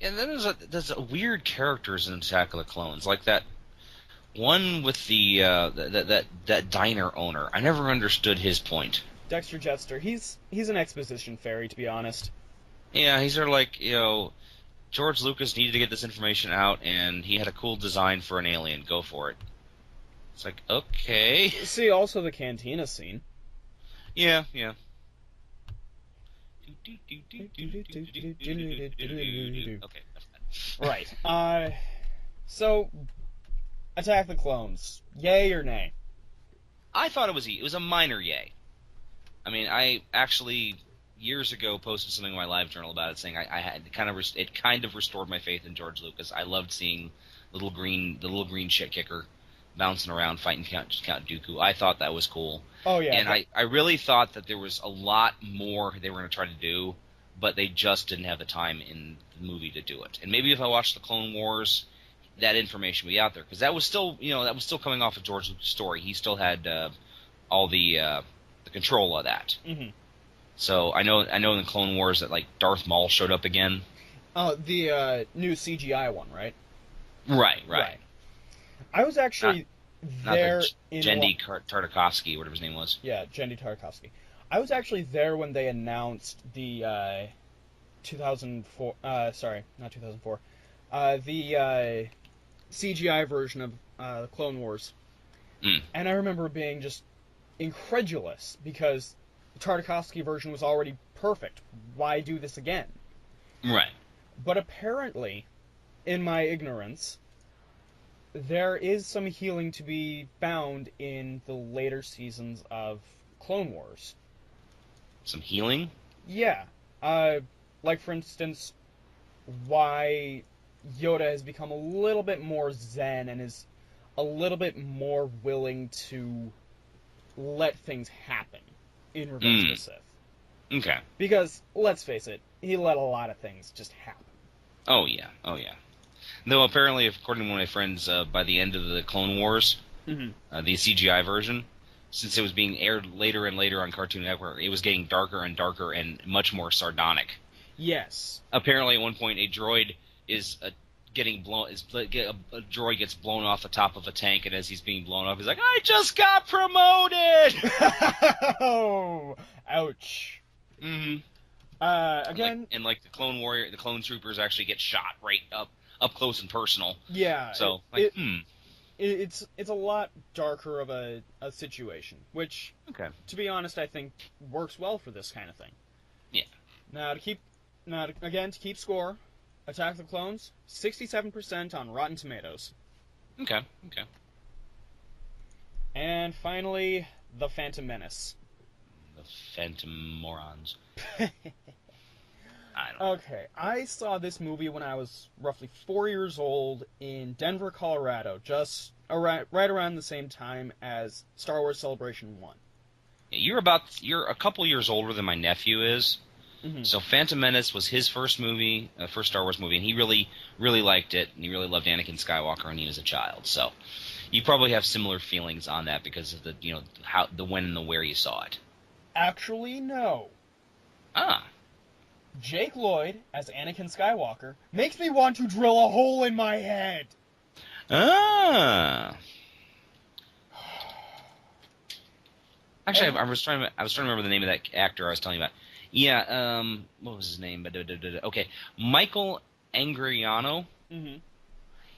And then there's weird characters in Attack of the Clones, like that one with the that diner owner. I never understood his point. Dexter Jettster. He's an exposition fairy, to be honest. Yeah, he's sort of like, George Lucas needed to get this information out, and he had a cool design for an alien. Go for it. It's like, okay. See, also the cantina scene. Yeah. Okay. Right. So, Attack the Clones. Yay or nay? I thought it was a minor yay. I mean, I actually years ago posted something in my live journal about it, saying I had it kind of restored my faith in George Lucas. I loved seeing the little green shit kicker bouncing around fighting Count Dooku. I thought that was cool. Oh yeah. And I really thought that there was a lot more they were going to try to do, but they just didn't have the time in the movie to do it. And maybe if I watched the Clone Wars, that information would be out there, because that was still coming off of George Lucas' story. He still had all the control of that. Mm-hmm. So I know in the Clone Wars that like Darth Maul showed up again. Oh, the new CGI one, right? Right. I was actually there in Genndy Tartakovsky, whatever his name was. Yeah, Genndy Tartakovsky. I was actually there when they announced the 2004. Sorry, not 2004. The CGI version of the Clone Wars. And I remember being just incredulous because the Tartakovsky version was already perfect. Why do this again? Right. But apparently, in my ignorance, there is some healing to be found in the later seasons of Clone Wars. Some healing? Yeah. Like, for instance, why Yoda has become a little bit more zen and is a little bit more willing to let things happen in Revenge of the Sith. Okay. Because, let's face it, he let a lot of things just happen. Oh, yeah. Though, apparently, according to one of my friends, by the end of the Clone Wars, the CGI version, since it was being aired later and later on Cartoon Network, it was getting darker and darker and much more sardonic. Yes. Apparently, at one point, a droid is getting blown. A droid gets blown off the top of a tank, and as he's being blown off, he's like, "I just got promoted." Oh, ouch. Mm-hmm. Again, and like the Clone Troopers actually get shot right up close and personal. Yeah. So it's a lot darker of a situation, which, to be honest, I think works well for this kind of thing. Yeah. Now to keep score, Attack of the Clones, 67% on Rotten Tomatoes. Okay. And finally, The Phantom Menace. The Phantom Morons. I don't know. Okay, I saw this movie when I was roughly 4 years old in Denver, Colorado, just right around the same time as Star Wars Celebration 1. You're a couple years older than my nephew is. Mm-hmm. So Phantom Menace was his first Star Wars movie, and he really, really liked it, and he really loved Anakin Skywalker when he was a child. So you probably have similar feelings on that because of the when and the where you saw it. Actually, no. Jake Lloyd as Anakin Skywalker makes me want to drill a hole in my head. Actually, I was trying to remember the name of that actor I was telling you about. Yeah, what was his name? Okay, Michael Angriano. Mm-hmm.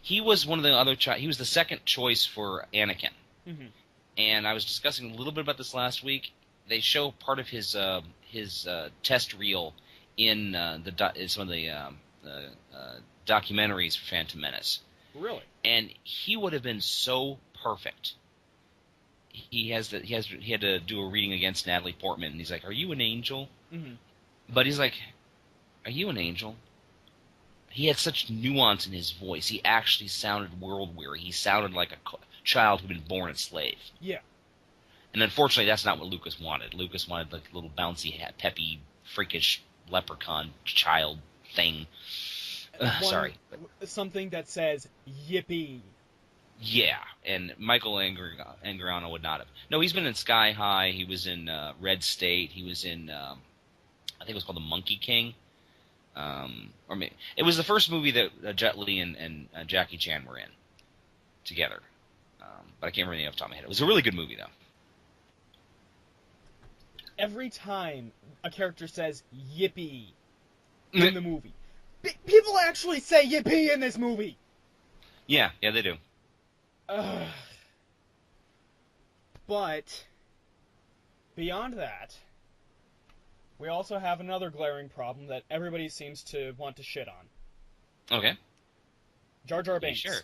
He was one of the other. He was the second choice for Anakin. Mm-hmm. And I was discussing a little bit about this last week. They show part of his test reel in some of the documentaries for Phantom Menace. Really? And he would have been so perfect. He had to do a reading against Natalie Portman, and he's like, "Are you an angel?" Mm-hmm. But he's like, "Are you an angel?" He had such nuance in his voice. He actually sounded world-weary. He sounded like a child who'd been born a slave. Yeah. And unfortunately, that's not what Lucas wanted. Lucas wanted like a little bouncy, peppy, freakish leprechaun child thing. Sorry. Something that says, yippee. Yeah, and Michael Angriano would not have. No, he's been in Sky High. He was in Red State. He was in, I think it was called The Monkey King. Or maybe, it was the first movie that Jet Li and Jackie Chan were in together. But I can't remember the name off the top of my head. It was a really good movie, though. Every time a character says yippee in the movie, people actually say yippee in this movie! Yeah, they do. But beyond that, we also have another glaring problem that everybody seems to want to shit on. Okay. Jar Jar Binks. Sure.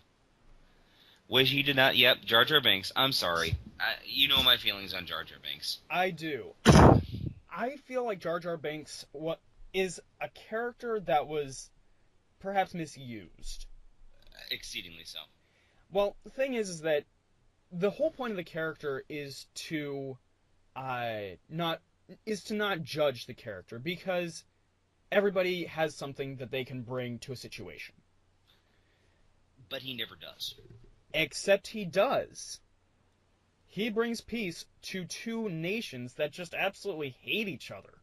Which he did not. Yep, Jar Jar Binks. I'm sorry. You know my feelings on Jar Jar Binks. I do. I feel like Jar Jar Binks is a character that was perhaps misused. Exceedingly so. Well, the thing is that the whole point of the character is to not judge the character, because everybody has something that they can bring to a situation. But he never does. Except he does. He brings peace to two nations that just absolutely hate each other.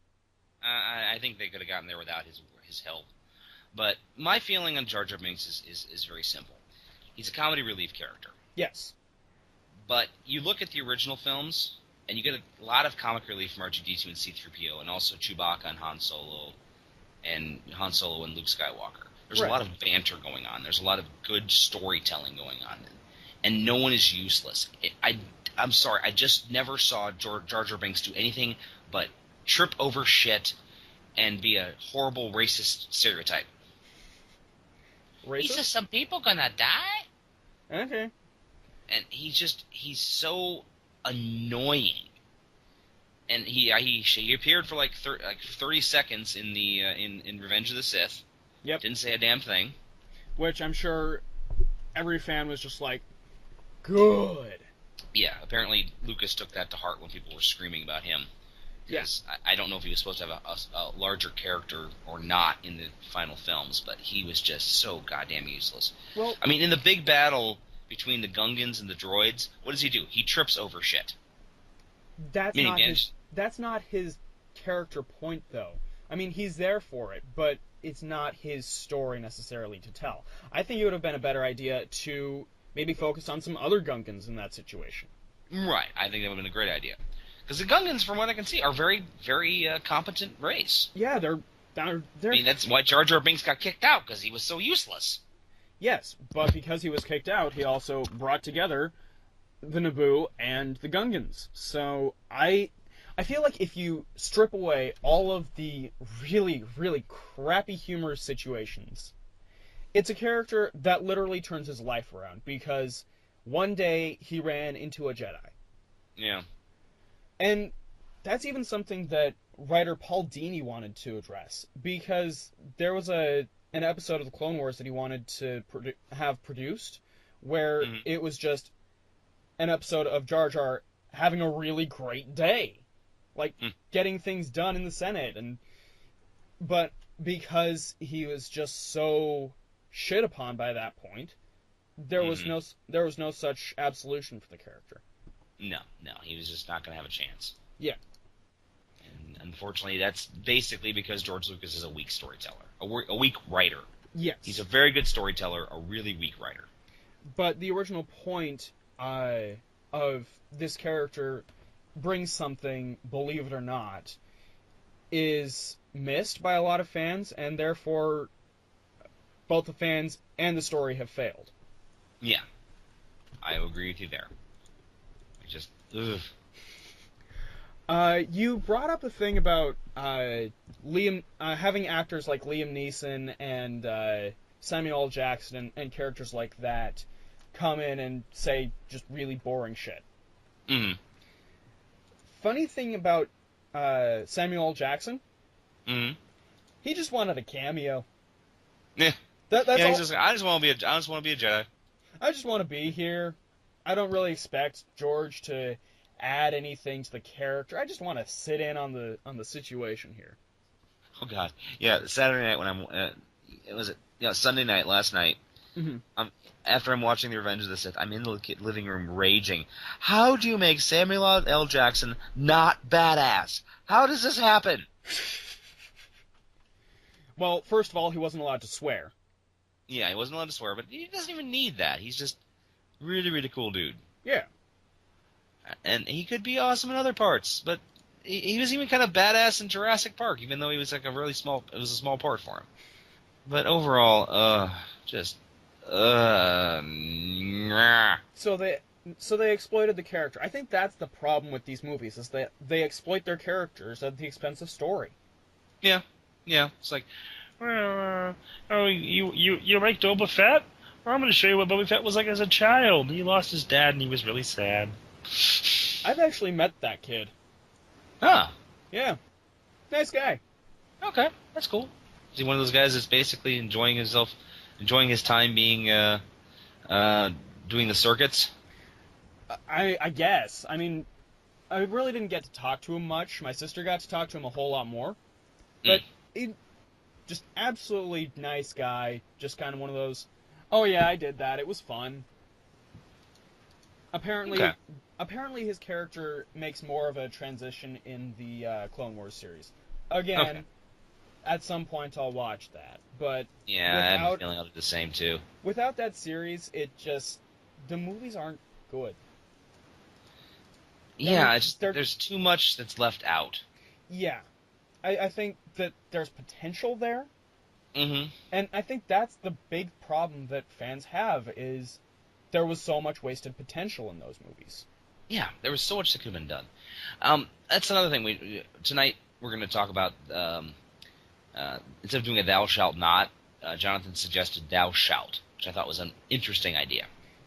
I think they could have gotten there without his help. But my feeling on Jar Jar Binks is very simple. He's a comedy relief character. Yes. But you look at the original films, and you get a lot of comic relief from R2-D2 and C-3PO, and also Chewbacca and Han Solo and Luke Skywalker. There's a lot of banter going on. There's a lot of good storytelling going on. And no one is useless. I'm sorry, I just never saw Jar Jar Binks do anything but trip over shit and be a horrible racist stereotype. Racist? He says some people gonna die? Okay. And he's so annoying. And he appeared for like 30 seconds in the in Revenge of the Sith. Yep. Didn't say a damn thing. Which I'm sure every fan was just like, good. Yeah, apparently Lucas took that to heart when people were screaming about him. Yes, yeah. I don't know if he was supposed to have a larger character or not in the final films, but he was just so goddamn useless. Well, I mean, in the big battle between the Gungans and the droids, what does he do? He trips over shit. That's not his character point, though. I mean, he's there for it, but it's not his story necessarily to tell. I think it would have been a better idea to maybe focus on some other Gungans in that situation. Right, I think that would have been a great idea. Because the Gungans, from what I can see, are very, very competent race. Yeah, they're. I mean, that's why Jar Jar Binks got kicked out, because he was so useless. Yes, but because he was kicked out, he also brought together the Naboo and the Gungans. So I feel like if you strip away all of the really, really crappy humorous situations, it's a character that literally turns his life around, because one day he ran into a Jedi. Yeah. And that's even something that writer Paul Dini wanted to address, because there was an episode of the Clone Wars that he wanted to have produced, where it was just an episode of Jar Jar having a really great day, like getting things done in the Senate, but because he was just so shit upon by that point, there was no such absolution for the character. No, he was just not going to have a chance. Yeah. And unfortunately, that's basically because George Lucas is a weak storyteller, a weak writer. Yes. He's a very good storyteller, a really weak writer. But the original point of this character brings something, believe it or not, is missed by a lot of fans, and therefore both the fans and the story have failed. Yeah. I agree with you there. Just, ugh. You brought up the thing about having actors like Liam Neeson and Samuel L. Jackson and characters like that come in and say just really boring shit. Funny thing about Samuel L. Jackson, he just wanted a cameo. Yeah. That's yeah, all. I just want to be a Jedi. I just want to be here. I don't really expect George to add anything to the character. I just want to sit in on the situation here. Oh God, yeah. Saturday night when Sunday night last night. After I'm watching The Revenge of the Sith, I'm in the living room raging. How do you make Samuel L. Jackson not badass? How does this happen? Well, first of all, he wasn't allowed to swear. Yeah, he wasn't allowed to swear, but he doesn't even need that. He's just really, really cool dude. Yeah. And he could be awesome in other parts, but he was even kind of badass in Jurassic Park, even though he was like it was a small part for him. But overall, nah. So they exploited the character. I think that's the problem with these movies, is that they exploit their characters at the expense of story. Yeah. It's like, you like Boba Fett? Well, I'm going to show you what Boba Fett was like as a child. He lost his dad and he was really sad. I've actually met that kid. Huh. Yeah. Nice guy. Okay, that's cool. Is he one of those guys that's basically enjoying his time being, doing the circuits? I guess. I mean, I really didn't get to talk to him much. My sister got to talk to him a whole lot more. But he, just absolutely nice guy. Just kind of one of those, oh yeah, I did that. It was fun. Apparently his character makes more of a transition in the Clone Wars series. Again, at some point I'll watch that. But yeah, I have a feeling I'll do the same too. Without that series, the movies aren't good. Yeah, there's too much that's left out. Yeah. I think that there's potential there. Mm-hmm. And I think that's the big problem that fans have, is there was so much wasted potential in those movies. Yeah, there was so much that could have been done. That's another thing. Tonight we're going to talk about, instead of doing a thou shalt not, Jonathan suggested thou shalt, which I thought was an interesting idea.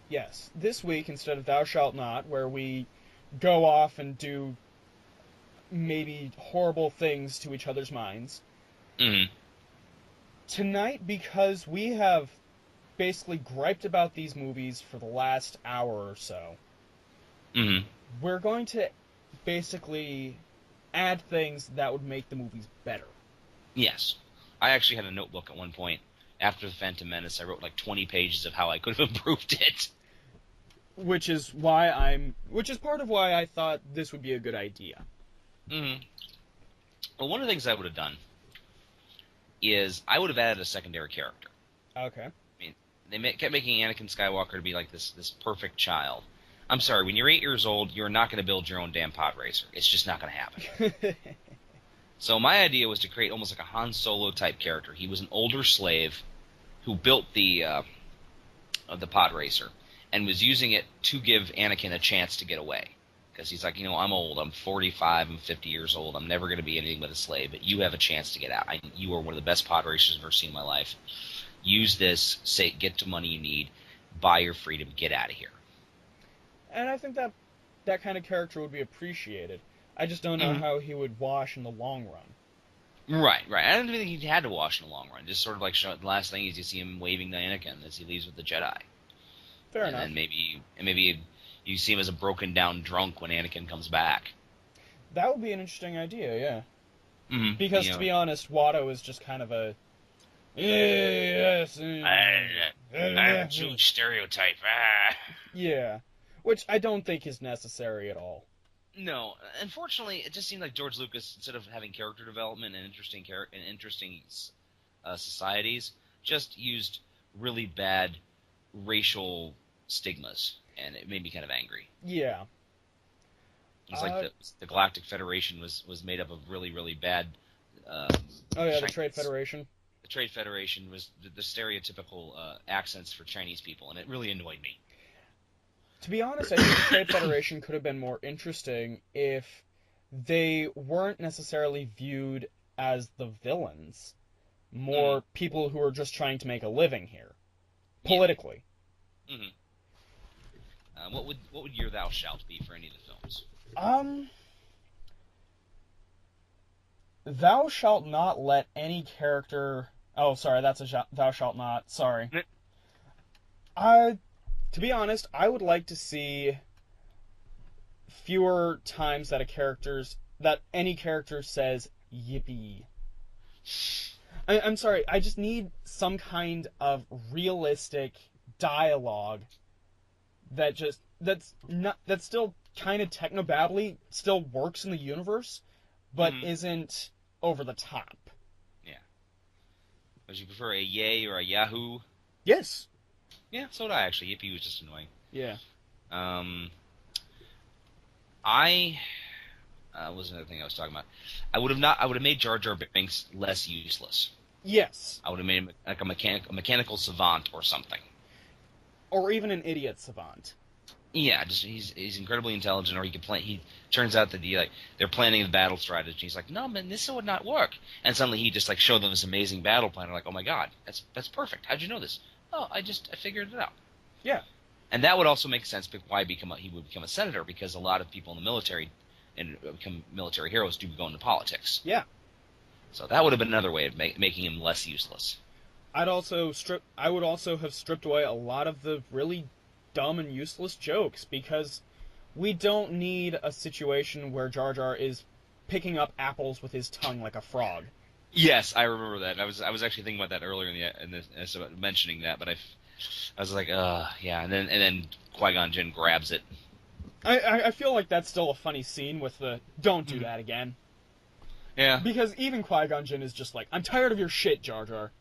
Yes. This week, instead of thou shalt not, where we go off and do maybe horrible things to each other's minds. Mm-hmm. Tonight, because we have basically griped about these movies for the last hour or so. Mm-hmm. We're going to basically add things that would make the movies better. Yes. I actually had a notebook at one point. After The Phantom Menace, I wrote like 20 pages of how I could have improved it. Which is part of why I thought this would be a good idea. Mm-hmm. Well, one of the things I would have done is I would have added a secondary character. Okay. I mean, they kept making Anakin Skywalker to be like this perfect child. I'm sorry, when you're 8 years old, you're not going to build your own damn pod racer. It's just not going to happen. So my idea was to create almost like a Han Solo type character. He was an older slave who built the pod racer and was using it to give Anakin a chance to get away. Because he's like, I'm old. I'm 45. I'm 50 years old. I'm never going to be anything but a slave. But you have a chance to get out. You are one of the best pod racers I've ever seen in my life. Use this. Get the money you need. Buy your freedom. Get out of here. And I think that kind of character would be appreciated. I just don't know how he would wash in the long run. Right. I don't even think he had to wash in the long run. Just sort of like the last thing is you see him waving to Anakin as he leaves with the Jedi. Fair enough. And maybe you see him as a broken down drunk when Anakin comes back. That would be an interesting idea, yeah. Mm-hmm. Because to be honest, Watto is just kind of a yes. I'm a Jewish stereotype. Yeah, which I don't think is necessary at all. No, unfortunately, it just seemed like George Lucas, instead of having character development and interesting societies, just used really bad racial stigmas, and it made me kind of angry. Yeah. It's like the Galactic Federation was made up of really, really bad... the Trade Federation. The Trade Federation was the stereotypical accents for Chinese people, and it really annoyed me. To be honest, I think the Trade Federation could have been more interesting if they weren't necessarily viewed as the villains. More people who are just trying to make a living here. Politically. Yeah. Mm-hmm. What would your Thou Shalt be for any of the films? Thou shalt not let any character... Oh, sorry, that's a Thou shalt not. Sorry. To be honest, I would like to see fewer times that any character says yippee. I'm sorry, I just need some kind of realistic dialogue that's still kind of technobabbly, still works in the universe, but isn't over the top. Yeah. Would you prefer a yay or a yahoo? Yes. Yeah, so would I, actually. Yippee was just annoying. Yeah. What was another thing I was talking about? I would have made Jar Jar Binks less useless. Yes. I would have made him like a mechanical savant or something. Or even an idiot savant. Yeah, just he's incredibly intelligent, or he could plan. He turns out that they're planning the battle strategy. He's like, no, man, this would not work. And suddenly he just showed them this amazing battle plan. They're like, oh my god, that's perfect. How'd you know this? Oh, I figured it out. Yeah. And that would also make sense why he would become a senator, because a lot of people in the military and become military heroes do go into politics. Yeah. So that would have been another way of making him less useless. I would also have stripped away a lot of the really dumb and useless jokes, because we don't need a situation where Jar Jar is picking up apples with his tongue like a frog. Yes, I remember that. I was actually thinking about that earlier mentioning that, but I was like, yeah, and then Qui-Gon Jinn grabs it. I feel like that's still a funny scene with the don't do that again. Yeah. Because even Qui-Gon Jinn is just like, I'm tired of your shit, Jar Jar.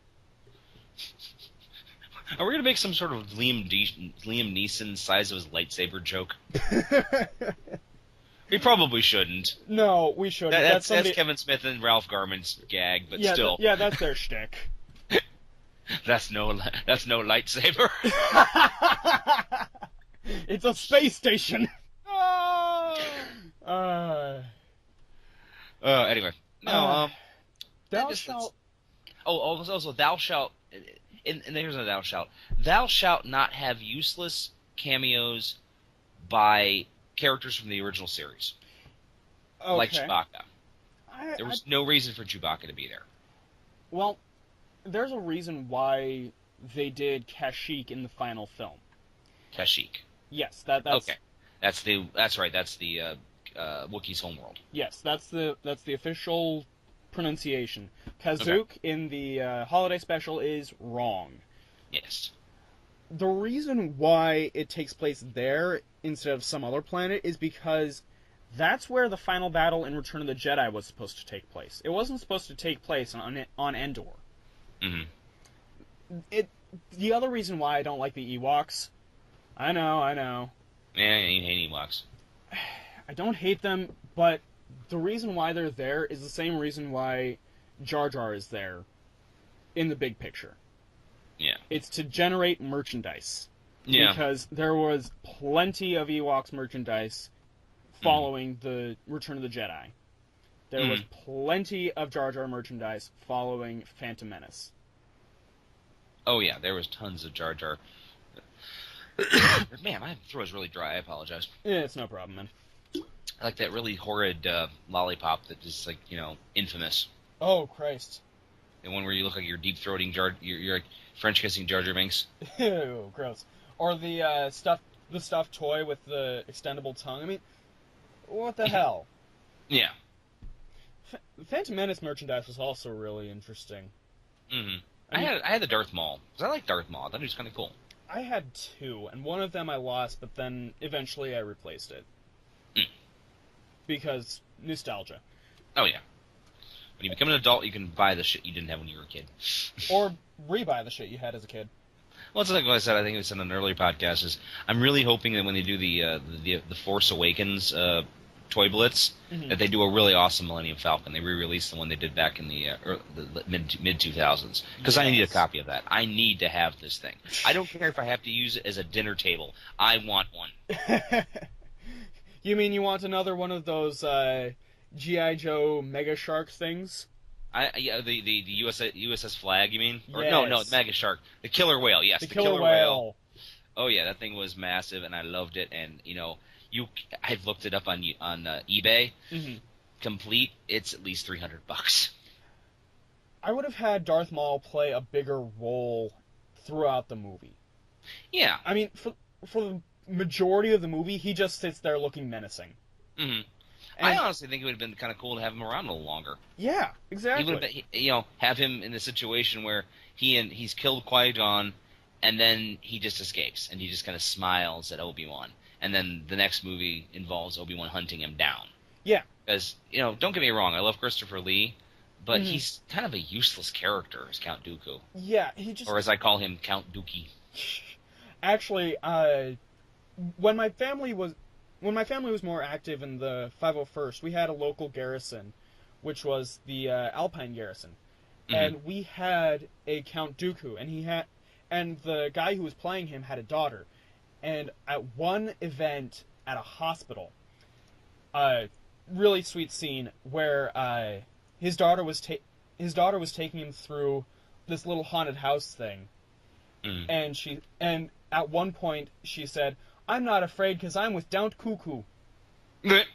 Are we gonna make some sort of Liam Neeson size of his lightsaber joke? We probably shouldn't. No, we shouldn't. That's Kevin Smith and Ralph Garman's gag, but still. Yeah, that's their shtick. That's no lightsaber. It's a space station. Anyway, no. Thou shalt. Also, thou shalt. And here's a thou shalt. Thou shalt not have useless cameos by characters from the original series. Okay. Like Chewbacca. There was no reason for Chewbacca to be there. Well, there's a reason why they did Kashyyyk in the final film. Kashyyyk. Yes, that's okay. That's right. That's the Wookiee's homeworld. Yes, that's the official pronunciation. Kazook in the holiday special is wrong. Yes. The reason why it takes place there instead of some other planet is because that's where the final battle in Return of the Jedi was supposed to take place. It wasn't supposed to take place on Endor. Mm-hmm. The other reason why I don't like the Ewoks, I know. Yeah, you hate Ewoks. I don't hate them, but the reason why they're there is the same reason why Jar Jar is there in the big picture. Yeah. It's to generate merchandise. Yeah. Because there was plenty of Ewoks merchandise following the Return of the Jedi. There was plenty of Jar Jar merchandise following Phantom Menace. Oh yeah, there was tons of Jar Jar. Man, my throat is really dry. I apologize. Yeah, it's no problem, man. I like that really horrid lollipop that is like, infamous. Oh, Christ. The one where you look like you're deep-throating you're like French kissing Jar Jar Binks. Ew, gross. Or the stuffed toy with the extendable tongue. I mean, what the hell? Yeah. Phantom Menace merchandise was also really interesting. Mm-hmm. I had the Darth Maul, because I like Darth Maul. I thought he was kind of cool. I had two, and one of them I lost, but then eventually I replaced it. Because nostalgia. Oh, yeah. When you become an adult, you can buy the shit you didn't have when you were a kid. Or rebuy the shit you had as a kid. Well, it's like what I said, I think it was in an earlier podcast, is I'm really hoping that when they do the Force Awakens Toy Blitz, that they do a really awesome Millennium Falcon. They re-release the one they did back in the mid-2000s. Because I need a copy of that. I need to have this thing. I don't care if I have to use it as a dinner table. I want one. You mean you want another one of those G.I. Joe Mega Shark things? The USS Flag, you mean? Or, yes. No, the Mega Shark. The Killer Whale, yes. The Killer Whale. Oh, yeah, that thing was massive, and I loved it. And, I've looked it up on eBay. Mm-hmm. Complete, it's at least $300. I would have had Darth Maul play a bigger role throughout the movie. Yeah. I mean, for the majority of the movie, he just sits there looking menacing. Mm-hmm. I honestly think it would have been kind of cool to have him around a little longer. Yeah, exactly. He would have been, have him in a situation where he's killed Qui-Gon, and then he just escapes, and he just kind of smiles at Obi-Wan. And then the next movie involves Obi-Wan hunting him down. Yeah. Because, don't get me wrong, I love Christopher Lee, but he's kind of a useless character as Count Dooku. Yeah, he just... Or as I call him, Count Dookie. Actually, when my family was more active in the 501st, we had a local garrison, which was the Alpine Garrison. And we had a Count Dooku, and the guy who was playing him had a daughter. And at one event at a hospital, really sweet scene where his daughter was taking him through this little haunted house thing, and at one point she said, "I'm not afraid because I'm with Daunt Cuckoo." Daunt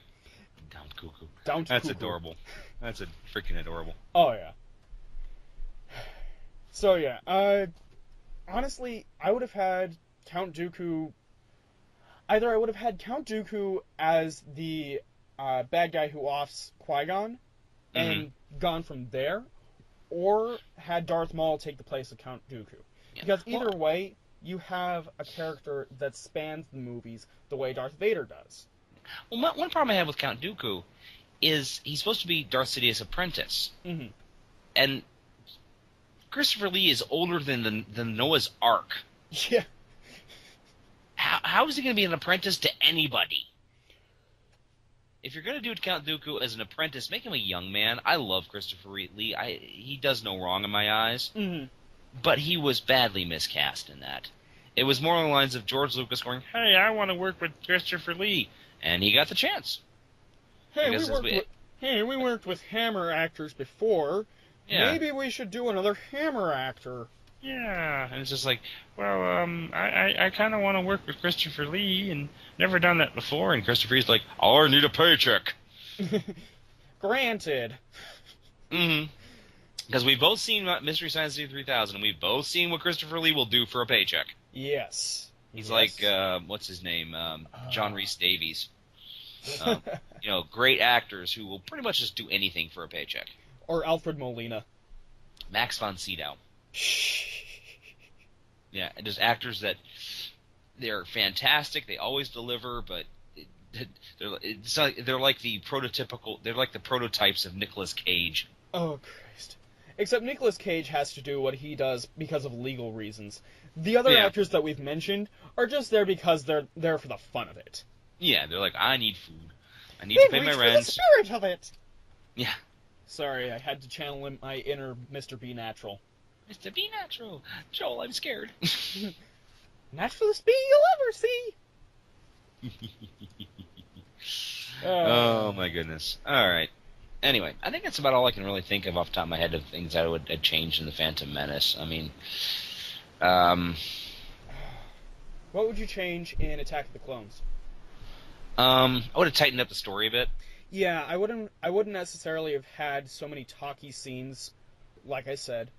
Cuckoo. Daunt That's Cuckoo. Adorable. That's freaking adorable. Oh yeah. So yeah, honestly, I would have had Count Dooku. Either I would have had Count Dooku as the bad guy who offs Qui-Gon and gone from there, or had Darth Maul take the place of Count Dooku. Yeah. Because either way, you have a character that spans the movies the way Darth Vader does. Well, one problem I have with Count Dooku is he's supposed to be Darth Sidious's apprentice. Mm-hmm. And Christopher Lee is older than Noah's Ark. Yeah. How is he going to be an apprentice to anybody? If you're going to do Count Dooku as an apprentice, make him a young man. I love Christopher Lee. He does no wrong in my eyes. Mm-hmm. But he was badly miscast in that. It was more along the lines of George Lucas going, "Hey, I want to work with Christopher Lee." And he got the chance. Hey, we worked with Hammer actors before. Yeah. Maybe we should do another Hammer actor. Yeah, and it's just like, well, I kind of want to work with Christopher Lee, and never done that before. And Christopher Lee's like, I need a paycheck. Granted. Mm-hmm. Because we've both seen Mystery Science Theater 3000, and we've both seen what Christopher Lee will do for a paycheck. Yes. He's Yes. like, what's his name? John Rhys Davies. Great actors who will pretty much just do anything for a paycheck. Or Alfred Molina. Max von Sydow. Yeah, just actors that they're fantastic. They always deliver, but they're like the prototypical. They're like the prototypes of Nicolas Cage. Oh Christ! Except Nicolas Cage has to do what he does because of legal reasons. The other actors that we've mentioned are just there because they're there for the fun of it. Yeah, they're like, I need food. I need to pay my rent. The spirit of it. Yeah. Sorry, I had to channel in my inner Mr. B Natural. Mr. B Natural. Joel, I'm scared. Naturalist B you'll ever see. Oh, my goodness. All right. Anyway, I think that's about all I can really think of off the top of my head of things I would have changed in The Phantom Menace. I mean, what would you change in Attack of the Clones? I would have tightened up the story a bit. Yeah, I wouldn't necessarily have had so many talky scenes, like I said.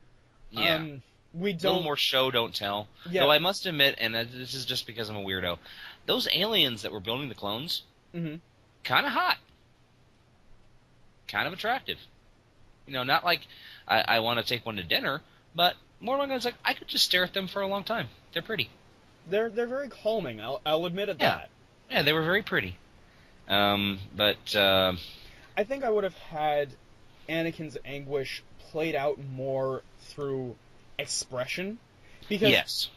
Yeah. We A don't... little more show, don't tell. Yeah. Though I must admit, and this is just because I'm a weirdo, those aliens that were building the clones, kind of hot. Kind of attractive. Not like I want to take one to dinner, but more like I could just stare at them for a long time. They're pretty. They're very calming. I'll admit that. Yeah, they were very pretty. But I think I would have had Anakin's anguish played out more through expression, because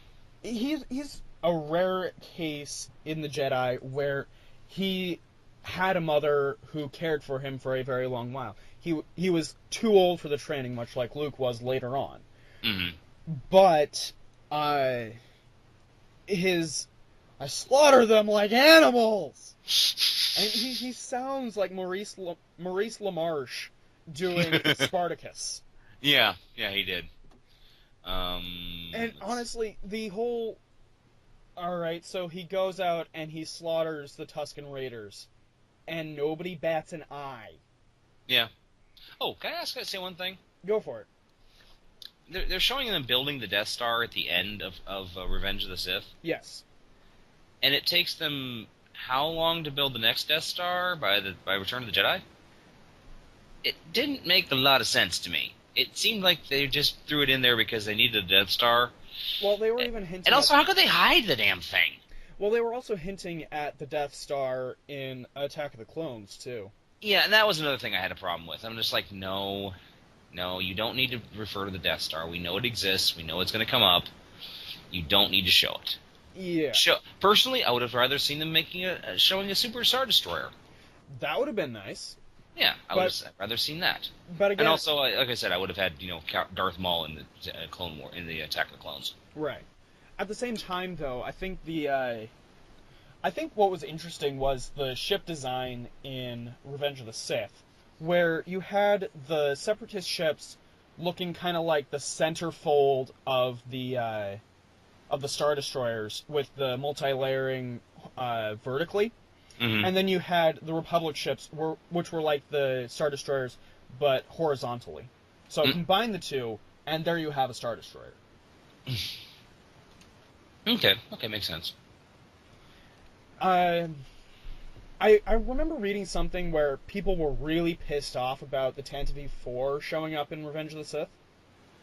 he's a rare case in the Jedi where he had a mother who cared for him for a very long while. He was too old for the training, much like Luke was later on. Mm-hmm. But I slaughter them like animals. And he sounds like Maurice LaMarche doing Spartacus. Yeah, he did. And honestly, the whole... Alright, so he goes out and he slaughters the Tusken Raiders, and nobody bats an eye. Yeah. Oh, can I say one thing? Go for it. They're showing them building the Death Star at the end of Revenge of the Sith. Yes. And it takes them how long to build the next Death Star by Return of the Jedi? It didn't make a lot of sense to me. It seemed like they just threw it in there because they needed a Death Star. Well, they were even hinting. And also, how could they hide the damn thing? Well, they were also hinting at the Death Star in Attack of the Clones too. Yeah, and that was another thing I had a problem with. I'm just like, no, you don't need to refer to the Death Star. We know it exists. We know it's going to come up. You don't need to show it. Yeah. Personally, I would have rather seen them showing a Super Star Destroyer. That would have been nice. Yeah, I would have rather seen that. But again, and also, like I said, I would have had Darth Maul in the Clone War, in the Attack of the Clones. Right. At the same time, though, I think what was interesting was the ship design in Revenge of the Sith, where you had the Separatist ships looking kind of like the centerfold of the Star Destroyers, with the multi-layering vertically. Mm-hmm. And then you had the Republic ships, which were like the Star Destroyers, but horizontally. So combine the two, and there you have a Star Destroyer. Okay, makes sense. I remember reading something where people were really pissed off about the Tantive 4 showing up in Revenge of the Sith.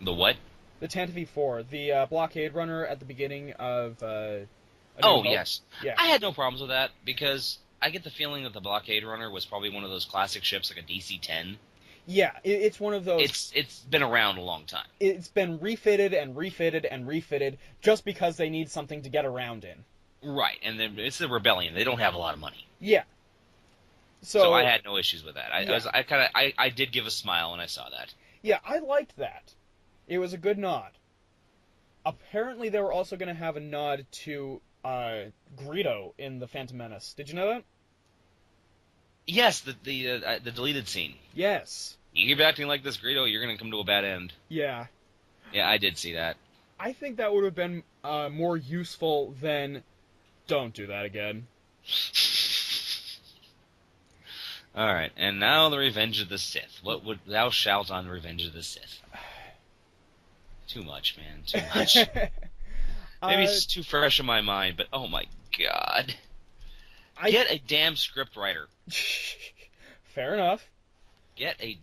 The what? The Tantive 4, the blockade runner at the beginning of... yes. Yeah. I had no problems with that, because I get the feeling that the blockade runner was probably one of those classic ships, like a DC-10. Yeah, it's one of those... It's been around a long time. It's been refitted and refitted and refitted just because they need something to get around in. Right, and then it's the rebellion. They don't have a lot of money. Yeah. So I had no issues with that. I did give a smile when I saw that. Yeah, I liked that. It was a good nod. Apparently, they were also going to have a nod to Greedo in The Phantom Menace. Did you know that? Yes, the deleted scene. Yes. You keep acting like this, Greedo, you're going to come to a bad end. Yeah. Yeah, I did see that. I think that would have been more useful than... Don't do that again. Alright, and now the Revenge of the Sith. What would thou shalt on Revenge of the Sith? Too much, man. Too much. Maybe it's too fresh in my mind, but oh my god. Get a damn script writer. Fair enough. Get a,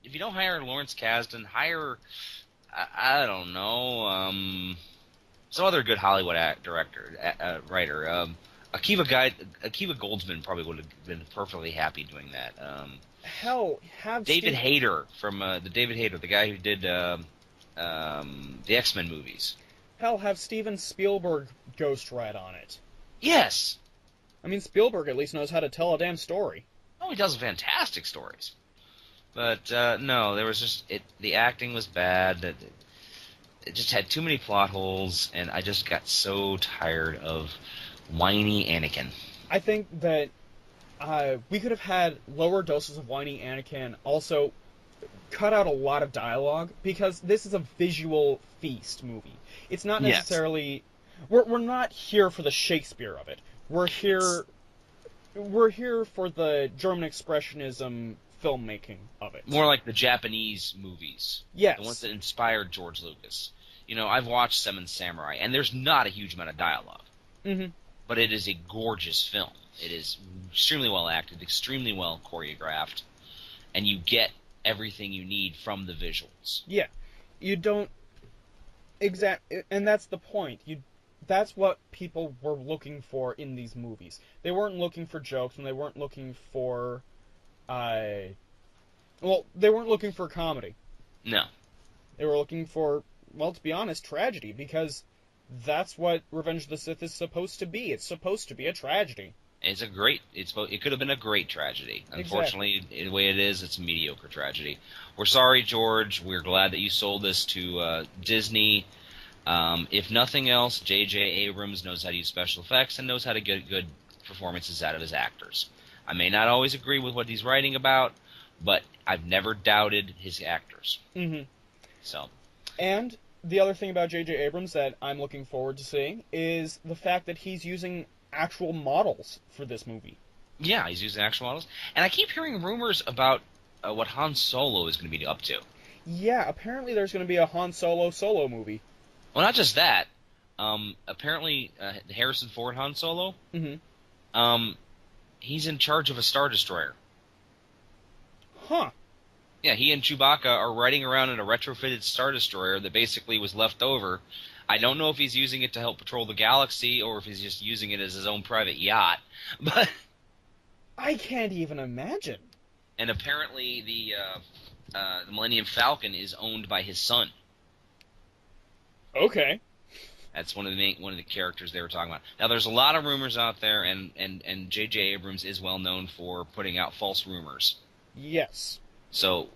if you don't hire Lawrence Kasdan, hire, I don't know, some other good Hollywood writer. Akiva Goldsman probably would have been perfectly happy doing that. Hell, have David Hayter from the guy who did the X-Men movies. Hell, have Steven Spielberg ghostwrite on it. Yes. I mean, Spielberg at least knows how to tell a damn story. Oh, he tells fantastic stories. But no, there was just the acting was bad. It just had too many plot holes, and I just got so tired of whiny Anakin. I think that we could have had lower doses of whiny Anakin, also cut out a lot of dialogue, because this is a visual feast movie. It's not necessarily... Yes. We're not here for the Shakespeare of it. We're here for the German Expressionism filmmaking of it. More like the Japanese movies. Yes. The ones that inspired George Lucas. I've watched Seven Samurai, and there's not a huge amount of dialogue. Mm-hmm. But it is a gorgeous film. It is extremely well acted, extremely well choreographed, and you get everything you need from the visuals. Yeah. You don't... And that's the point. That's what people were looking for in these movies. They weren't looking for jokes, and they weren't looking for... they weren't looking for comedy. No. They were looking for, well, to be honest, tragedy, because that's what Revenge of the Sith is supposed to be. It's supposed to be a tragedy. It could have been a great tragedy. Unfortunately, the way it is, it's a mediocre tragedy. We're sorry, George. We're glad that you sold this to Disney. If nothing else, J.J. Abrams knows how to use special effects and knows how to get good performances out of his actors. I may not always agree with what he's writing about, but I've never doubted his actors. Mm-hmm. So. And the other thing about J.J. Abrams that I'm looking forward to seeing is the fact that he's using actual models for this movie. Yeah, he's using actual models. And I keep hearing rumors about what Han Solo is going to be up to. Yeah, apparently there's going to be a Han Solo movie. Well, not just that. Apparently, Harrison Ford Han Solo, he's in charge of a Star Destroyer. Huh. Yeah, he and Chewbacca are riding around in a retrofitted Star Destroyer that basically was left over. I don't know if he's using it to help patrol the galaxy or if he's just using it as his own private yacht. But I can't even imagine. And apparently the Millennium Falcon is owned by his son. Okay. That's one of the characters they were talking about. Now, there's a lot of rumors out there, and J.J. Abrams is well known for putting out false rumors. Yes. So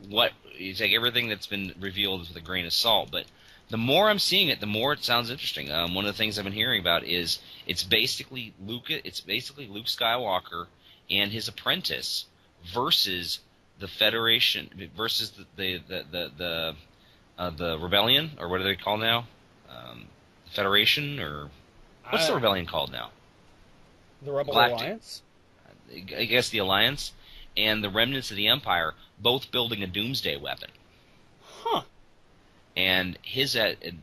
you take everything that's been revealed with a grain of salt, but the more I'm seeing it, the more it sounds interesting. One of the things I've been hearing about is it's basically Luke Skywalker and his apprentice versus the Federation versus the Rebellion, or what are they called now? The Federation, or what's the Rebellion called now? The Rebel Alliance? I guess the Alliance and the remnants of the Empire, both building a doomsday weapon. Huh. And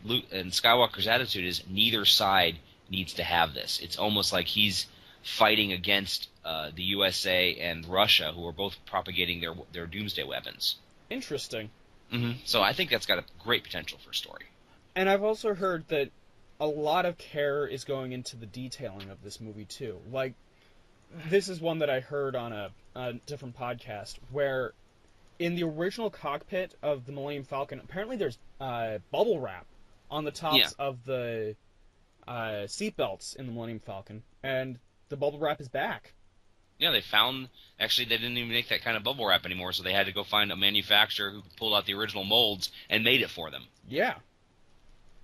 Luke and Skywalker's attitude is neither side needs to have this. It's almost like he's fighting against the USA and Russia, who are both propagating their doomsday weapons. Interesting. Mm-hmm. So I think that's got a great potential for a story. And I've also heard that a lot of care is going into the detailing of this movie, too. Like, this is one that I heard on a different podcast, where in the original cockpit of the Millennium Falcon, apparently there's bubble wrap on the tops of the seatbelts in the Millennium Falcon, and the bubble wrap is back. Yeah, they didn't even make that kind of bubble wrap anymore, so they had to go find a manufacturer who pulled out the original molds and made it for them. Yeah.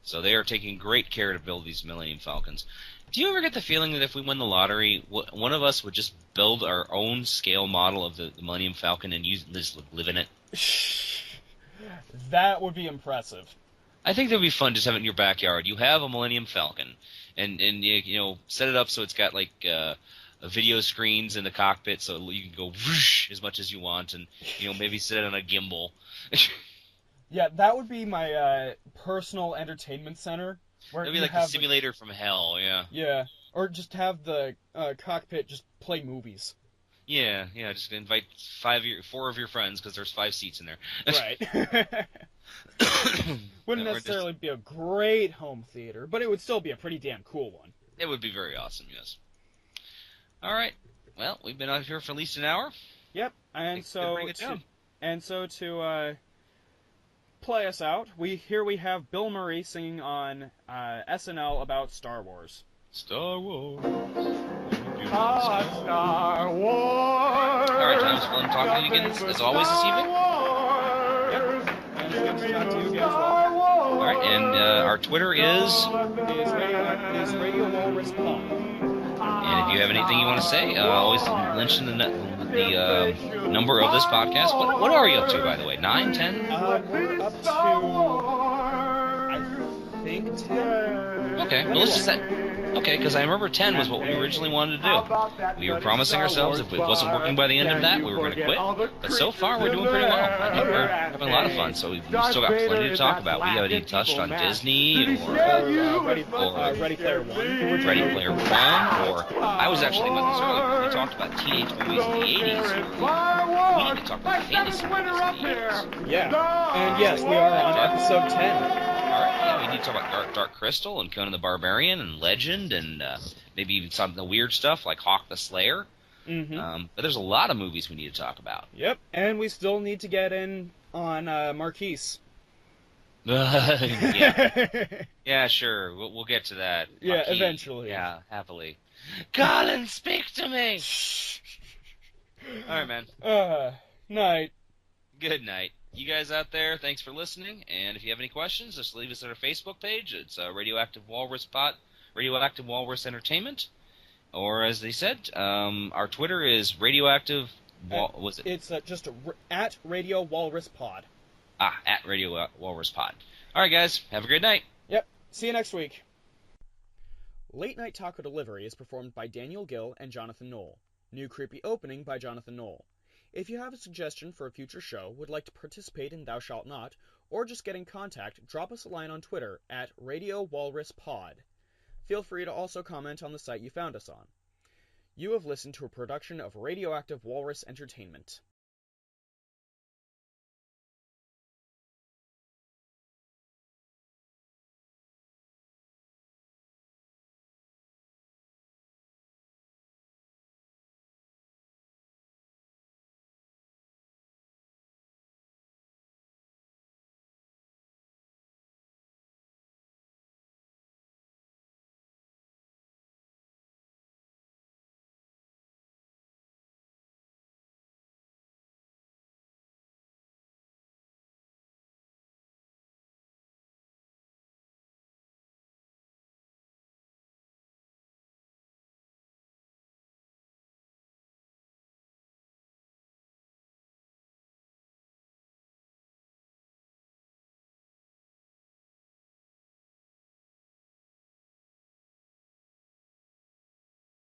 So they are taking great care to build these Millennium Falcons. Do you ever get the feeling that if we win the lottery, one of us would just build our own scale model of the Millennium Falcon and just live in it? That would be impressive. I think that would be fun, just have it in your backyard. You have a Millennium Falcon, and set it up so it's got like video screens in the cockpit, so you can go whoosh as much as you want, and maybe sit it on a gimbal. Yeah, that would be my personal entertainment center. Where It'd be you like have the simulator from hell, yeah. Yeah, or just have the cockpit just play movies. Yeah, just invite 4 of your friends, because there's 5 seats in there. Right. Wouldn't Or necessarily be a great home theater, but it would still be a pretty damn cool one. It would be very awesome, yes. Alright, well, we've been out here for at least an hour. Yep, and so to play us out, we have Bill Murray singing on SNL about Star Wars. Star Wars. Star Wars. Alright, Tom, it's fun talking to you again, as always, this evening. Yep. And it's good to talk to you again as well. Alright, and our Twitter is Radio Walrus Pod. And if you have anything you want to say, always mention the number of this podcast. What are you up to, by the way? 9, 10? We're up to, I think, 10. Okay, well, let's just say... Okay, because I remember 10 was what we originally wanted to do. We were promising ourselves if it wasn't working by the end of that, we were going to quit. But so far, we're doing pretty well. I think we're having a lot of fun, so we've still got plenty to talk about. We haven't even touched on Disney, or Ready Player One. Ready Player One, or I was actually thinking about this earlier. We talked about teenage movies in the 80s. We need to talk about fantasy movies in the 80s. Yeah, and yes, we are on episode 10. Alright, yeah, we need to talk about Dark Crystal and Conan the Barbarian and Legend and maybe even some of the weird stuff like Hawk the Slayer. Mm-hmm. But there's a lot of movies we need to talk about. Yep, and we still need to get in on Marquise. Yeah, sure, we'll get to that. Yeah, Marquis. Eventually. Yeah, happily. Colin, speak to me! Alright, man. Night. Good night. You guys out there, thanks for listening, and if you have any questions, just leave us at our Facebook page. It's Radioactive Walrus Pod, Radioactive Walrus Entertainment, or as they said, our Twitter is Radioactive. Was it? It's just at Radio Walrus Pod. At Radio Walrus Pod. All right, guys, have a great night. Yep. See you next week. Late Night Taco Delivery is performed by Daniel Gill and Jonathan Knoll. New creepy opening by Jonathan Knoll. If you have a suggestion for a future show, would like to participate in Thou Shalt Not, or just get in contact, drop us a line on Twitter at Radio Walrus Pod. Feel free to also comment on the site you found us on. You have listened to a production of Radioactive Walrus Entertainment.